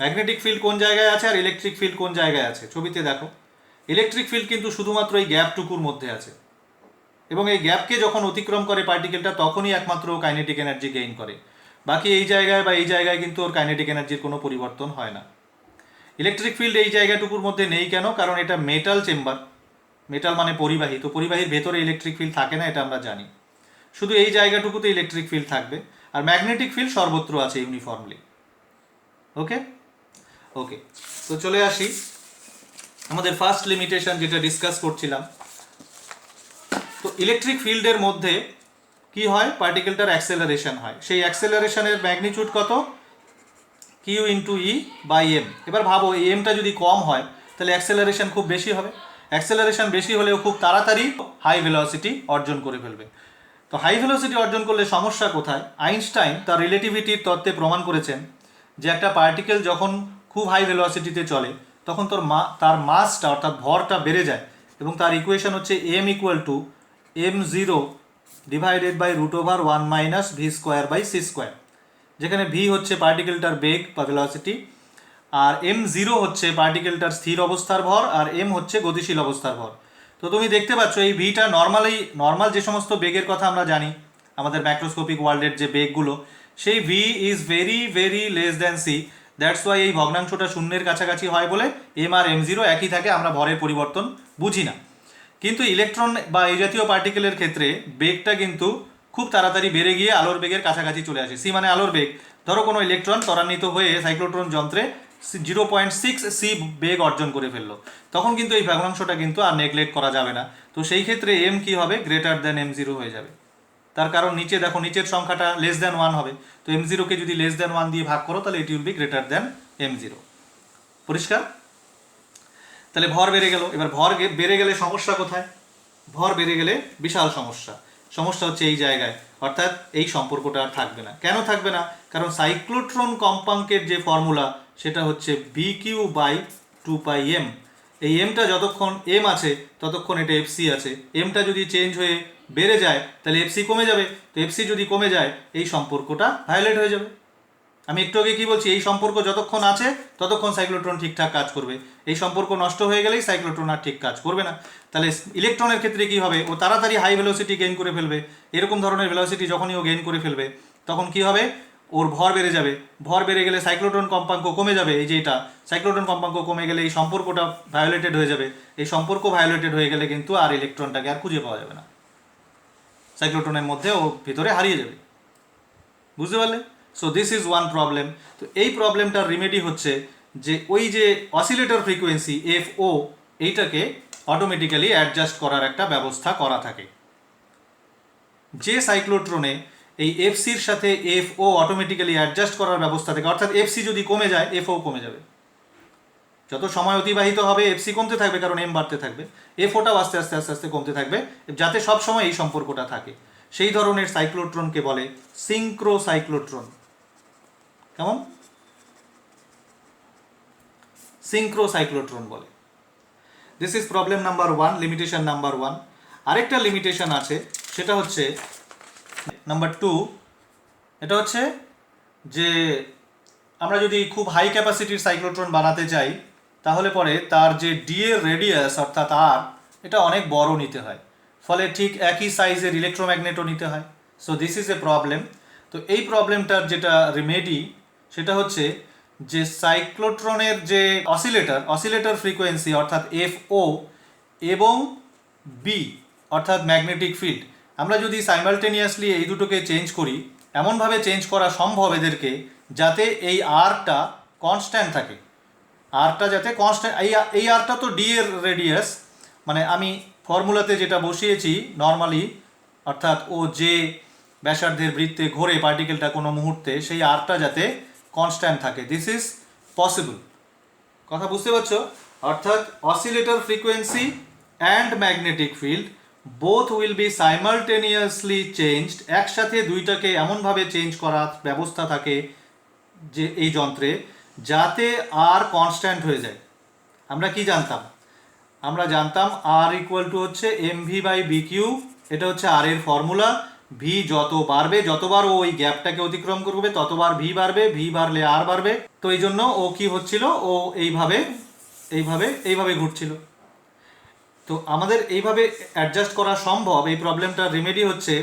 ম্যাগনেটিক ফিল্ড কোন জায়গায় আছে আর ইলেকট্রিক ফিল্ড কোন জায়গায় আছে? ছবিতে দেখো, ইলেকট্রিক ফিল্ড কিন্তু শুধুমাত্র এই গ্যাপটুকুর মধ্যে আছে, এবং এই গ্যাপকে যখন অতিক্রম করে পার্টিকেলটা তখনই একমাত্র কাইনেটিক এনার্জি গেইন করে। বাকি এই জায়গায় বা এই জায়গায় কিন্তু ওর কাইনেটিক এনার্জির কোনো পরিবর্তন হয় না। ইলেকট্রিক ফিল্ড এই জায়গাটুকুর মধ্যে নেই কেন? কারণ এটা মেটাল চেম্বার, মেটাল মানে পরিবাহী, তো পরিবাহীর ভেতরে ইলেকট্রিক ফিল্ড থাকে না, এটা আমরা জানি। শুধু এই জায়গাটুকুতে ইলেকট্রিক ফিল্ড থাকবে, আর ম্যাগনেটিক ফিল্ড সর্বত্র আছে ইউনিফর্মলি। ওকে ওকে, তো চলে আসি আমাদের ফার্স্ট লিমিটেশন যেটা ডিসকাস করছিলাম। তো ইলেকট্রিক ফিল্ডের মধ্যে কি হয়? পার্টিকেলটার অ্যাক্সেলারেশন হয়। সেই অ্যাক্সেলারেশনের ম্যাগনিটিউড কত? Q into E by M. এবার ভাবো, এই এমটা যদি কম হয় তাহলে অ্যাক্সেলারেশন খুব বেশি হবে। অ্যাক্সেলারেশন বেশি হলেও খুব তাড়াতাড়ি হাই ভেলোসিটি অর্জন করে ফেলবে। তো হাই ভেলোসিটি অর্জন করলে সমস্যা কোথায়? আইনস্টাইন তার রিলেটিভিটির তত্ত্বে প্রমাণ করেছেন যে একটা পার্টিকেল যখন খুব হাই ভেলোসিটিতে চলে তখন তার মাসটা অর্থাৎ ভরটা বেড়ে যায়, এবং তার ইকুয়েশন হচ্ছে M equal to m0 divided by √1 - v²/c², যেখানে v হচ্ছে পার্টিকেলটার বেগ বা ভেলোসিটি, আর m0 হচ্ছে পার্টিকেলটার স্থির অবস্থার ভর, আর m হচ্ছে গতিশীল অবস্থার ভর। তো তুমি দেখতে পাচ্ছ এই ভিটা নর্মাল যে সমস্ত বেগের কথা আমরা জানি আমাদের ম্যাক্রোস্কোপিক ওয়ার্ল্ডের যে বেগগুলো, সেই v is very very less than c, that's why এই ভগ্নাংশটা শূন্যের কাছাকাছি হয় বলে এম আর এম জিরো একই থাকে, আমরা ভরের পরিবর্তন বুঝি না। কিন্তু ইলেকট্রন বা এই জাতীয় পার্টিকেলের ক্ষেত্রে বেগটা কিন্তু খুব তাড়াতাড়ি বেড়ে গিয়ে আলোর বেগের কাছাকাছি চলে আসে। সি মানে আলোর বেগ। ধরো কোনো ইলেকট্রন ত্বরান্বিত হয়ে সাইক্লোট্রন যন্ত্রে 0.6 সি বেগ অর্জন করে ফেললো, তখন কিন্তু এই ভগ্নাংশটা কিন্তু আর নেগলেক্ট করা যাবে না। তো সেই ক্ষেত্রে এম কি হবে, গ্রেটার দ্যান এম জিরো হয়ে যাবে। তার কারণ নিচে দেখো, নিচের সংখ্যাটা লেস দ্যান 1 হবে, তো এম জিরোকে যদি লেস দ্যান 1 দিয়ে ভাগ করো তাহলে এটি will be greater than M zero. পরিষ্কার? তাহলে ভর বেড়ে গেল। এবার ভর বেড়ে গেলে সমস্যা কোথায়? ভর বেড়ে গেলে বিশাল সমস্যা। সমস্যা হচ্ছে এই জায়গায়, অর্থাৎ এই সম্পর্কটা আর থাকবে না। কেন থাকবে না? কারণ সাইক্লোট্রন কম্পাঙ্কের যে ফর্মুলা সেটা হচ্ছে বি কিউ বাই 2πm। এই এমটা যতক্ষণ এম আছে ততক্ষণ এটা এফসি আছে। এমটা যদি চেঞ্জ হয়ে বেড়ে যায় তাহলে এফসি কমে যাবে। তো এফসি যদি কমে যায় এই সম্পর্কটা ভায়োলেট হয়ে যাবে। আমি একটু আগে কি বলছি, এই সম্পর্ক যতক্ষণ আছে ততক্ষণ সাইক্লোট্রন ঠিকঠাক কাজ করবে। এই সম্পর্ক নষ্ট হয়ে গেলেই সাইক্লোট্রন আর ঠিক কাজ করবে না। তাহলে ইলেকট্রনের ক্ষেত্রে কি হবে, ও তাড়াতাড়ি হাই ভেলোসিটি গেইন করে ফেলবে। এরকম ধরনের ভেলোসিটি যখনই ও গেইন করে ফেলবে তখন কি হবে, ওর ভর বেড়ে যাবে। ভর বেড়ে গেলে সাইক্লোট্রন কম্পাঙ্ক কমে যাবে। এই যে এটা সাইক্লোট্রন কম্পাঙ্ক কমে গেলে এই সম্পর্কটা ভায়োলেটেড হয়ে যাবে। এই সম্পর্ক ভায়োলেটেড হয়ে গেলে কিন্তু আর ইলেকট্রনটাকে আর খুঁজে পাওয়া যাবে না, সাইক্লোট্রনের মধ্যে ও ভিতরে হারিয়ে যাবে। বুঝতে পারলে? So this is one problem. তো এই প্রবলেমটার রিমেডি হচ্ছে যে ওই যে অসিলেটর ফ্রিকোয়েন্সি এফ ও, এইটাকে অটোমেটিক্যালি অ্যাডজাস্ট করার একটা ব্যবস্থা করা থাকে। যে সাইক্লোট্রনে এই এফসির সাথে এফ ও অটোমেটিক্যালি অ্যাডজাস্ট করার ব্যবস্থা থাকে, অর্থাৎ এফসি যদি কমে যায় এফ ও কমে যাবে। যত সময় অতিবাহিত হবে এফসি কমতে থাকবে, কারণ এম বাড়তে থাকবে। এফ ওটাও আস্তে আস্তে আস্তে আস্তে কমতে থাকবে, যাতে সব সময় এই সম্পর্কটা থাকে। সেই ধরনের সাইক্লোট্রনকে বলে সিঙ্ক্রো সাইক্লোট্রন। কেমন? সিঙ্ক্রো সাইক্লোট্রন বলে। This is problem number 1, limitation number 1। আরেকটা লিমিটেশন আছে, সেটা হচ্ছে নাম্বার 2। এটা হচ্ছে যে আমরা যদি খুব হাই ক্যাপাসিটির সাইক্লোট্রন বানাতে চাই তাহলে পরে তার যে ডি এর রেডিয়াস অর্থাৎ আর, এটা অনেক বড় নিতে হয়। ফলে ঠিক একই সাইজের ইলেকট্রোম্যাগনেটও নিতে হয়। So this is a problem. তো এই প্রবলেমটার যেটা রেমেডি সেটা হচ্ছে যে সাইক্লোট্রনের যে অসিলেটর ফ্রিকোয়েন্সি অর্থাৎ এফ ও এবং বি অর্থাৎ ম্যাগনেটিক ফিল্ড, আমরা যদি সাইমালটেনিয়াসলি এই দুটোকে চেঞ্জ করি, এমনভাবে চেঞ্জ করা সম্ভব এদেরকে যাতে এই আরটা কনস্ট্যান্ট থাকে। আরটা যাতে কনস্ট্যান্ট, এই আরটা তো ডি এর রেডিয়াস, মানে আমি ফর্মুলাতে যেটা বসিয়েছি নর্মালি, অর্থাৎ ও যে ব্যাসার্ধের বৃত্তে ঘোরে পার্টিকেলটা কোনো মুহূর্তে, সেই আরটা যাতে কনস্ট্যান্ট থাকে। This is possible. কথা বুঝতে পারছো? অর্থাৎ oscillator frequency and magnetic field both will be simultaneously changed. একসাথে দুইটাকে এমনভাবে চেঞ্জ করার ব্যবস্থা থাকে যে এই যন্ত্রে, যাতে আর কনস্ট্যান্ট হয়ে যায়। আমরা কি জানতাম? আমরা জানতাম আর ইকুয়াল টু হচ্ছে M V by B Q. এটা হচ্ছে আর এর ফর্মুলা। ভি যত বাড়বে, যতবার ও ওই গ্যাপটাকে অতিক্রম করবে ততবার ভি বাড়বে, ভি বাড়লে আর বাড়বে। তো এই জন্য ও কি হচ্ছিল, ও এইভাবে এইভাবে এইভাবে ঘুরছিল। তো আমাদের এইভাবে অ্যাডজাস্ট করা সম্ভব। এই প্রবলেমটার রেমেডি হচ্ছে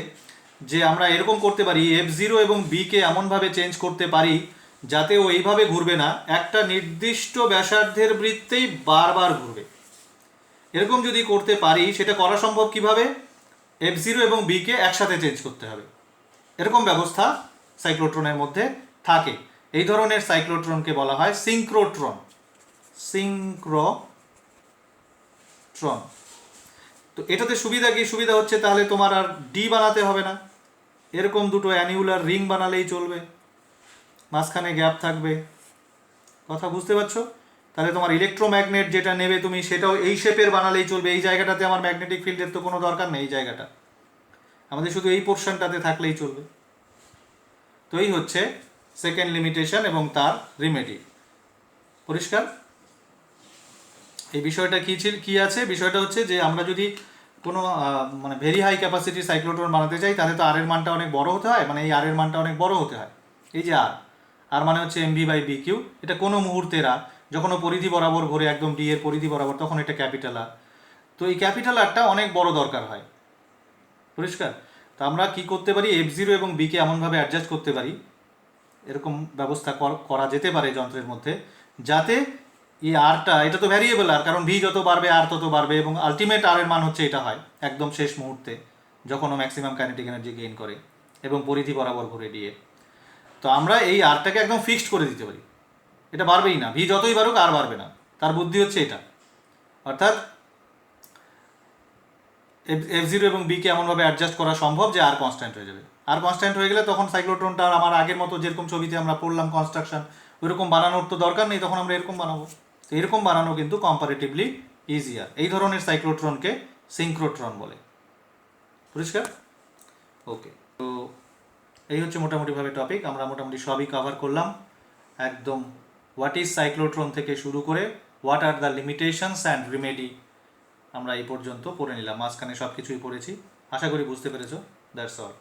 যে আমরা এরকম করতে পারি, এফ জিরো এবং বিকে এমনভাবে চেঞ্জ করতে পারি যাতে ও এইভাবে ঘুরবে না, একটা নির্দিষ্ট ব্যাসার্ধের বৃত্তেই বারবার ঘুরবে। এরকম যদি করতে পারি, সেটা করা সম্ভব কিভাবে? এফ জিরো এবং বিকে একসাথে চেঞ্জ করতে হবে। এরকম ব্যবস্থা সাইক্লোট্রনের মধ্যে থাকে। এই ধরনের সাইক্লোট্রনকে বলা হয় সিঙ্ক্রোট্রন। সিঙ্ক্রোট্রন। তো এটাতে সুবিধা কি? সুবিধা হচ্ছে তাহলে তোমার আর ডি বানাতে হবে না, এরকম দুটো অ্যানিউলার রিং বানালেই চলবে, মাঝখানে গ্যাপ থাকবে। কথা বুঝতে পারছো? তাহলে তোমার ইলেকট্রোম্যাগনেট যেটা নেবে তুমি, সেটাও এই শেপের বানালেই চলবে। এই জায়গাটাতে আমার ম্যাগনেটিক ফিল্ডের তো কোনো দরকার নেই, এই জায়গাটা আমাদের শুধু এই পোর্শনটাতে থাকলেই চলবে। তো এই হচ্ছে সেকেন্ড লিমিটেশন এবং তার রিমেডি। পরিষ্কার? এই বিষয়টা কি আছে? বিষয়টা হচ্ছে যে আমরা যদি কোনো মানে ভেরি হাই ক্যাপাসিটি সাইক্লোট্রন বানাতে চাই তাহলে তো আর এর মানটা অনেক বড় হতে হয়, মানে এই আর এর মানটা অনেক বড় হতে হয়। এই যে আর মানে হচ্ছে M V by B Q. এটা কোনো মুহূর্তের আর, যখন পরিধি বরাবর ঘুরে একদম ডি এর পরিধি বরাবর, তখন এটা ক্যাপিটাল আর। তো এই ক্যাপিটাল আরটা অনেক বড় দরকার হয়। পরিষ্কার? তো আমরা কি করতে পারি, এফ জিরো এবং বিকে এমনভাবে অ্যাডজাস্ট করতে পারি এরকম ব্যবস্থা করা যেতে পারে যন্ত্রের মধ্যে, যাতে এই আরটা, এটা তো ভ্যারিয়েবল আর, কারণ ভি যত বাড়বে আর তত বাড়বে, এবং আলটিমেট আর এর মান হচ্ছে এটা হয় একদম শেষ মুহূর্তে যখন ও ম্যাক্সিমাম কাইনেটিক এনার্জি গেইন করে এবং পরিধি বরাবর ঘুরে দিয়ে। তো আমরা এই আরটাকে একদম ফিক্সড করে দিতে পারি, এটা বাড়বেই না, ভি যতই বাড়ুক আর বাড়বে না। তার বুদ্ধি হচ্ছে এটা, অর্থাৎ F0 এবং বিকে এমনভাবে অ্যাডজাস্ট করা সম্ভব যে আর কনস্ট্যান্ট হয়ে যাবে। আর কনস্ট্যান্ট হয়ে গেলে তখন সাইক্লোট্রনটা আর আমার আগের মতো যেরকম ছবিতে আমরা পড়লাম কনস্ট্রাকশন, ওইরকম বানানোর তো দরকার নেই, তখন আমরা এরকম বানাবো। তো এরকম বানানো কিন্তু কম্পারেটিভলি ইজিয়ার। এই ধরনের সাইক্লোট্রনকে সিঙ্ক্রোট্রন বলে। পরিষ্কার? ওকে, তো এই হচ্ছে মোটামুটিভাবে টপিক। আমরা মোটামুটি সবই কভার করলাম, একদম হোয়াট ইজ সাইক্লোট্রন থেকে শুরু করে what are the limitations and remedy আমরা এই পর্যন্ত পড়ে নিলাম। মাঝখানে সব কিছুই পড়েছি, আশা করি বুঝতে পেরেছো। That's all.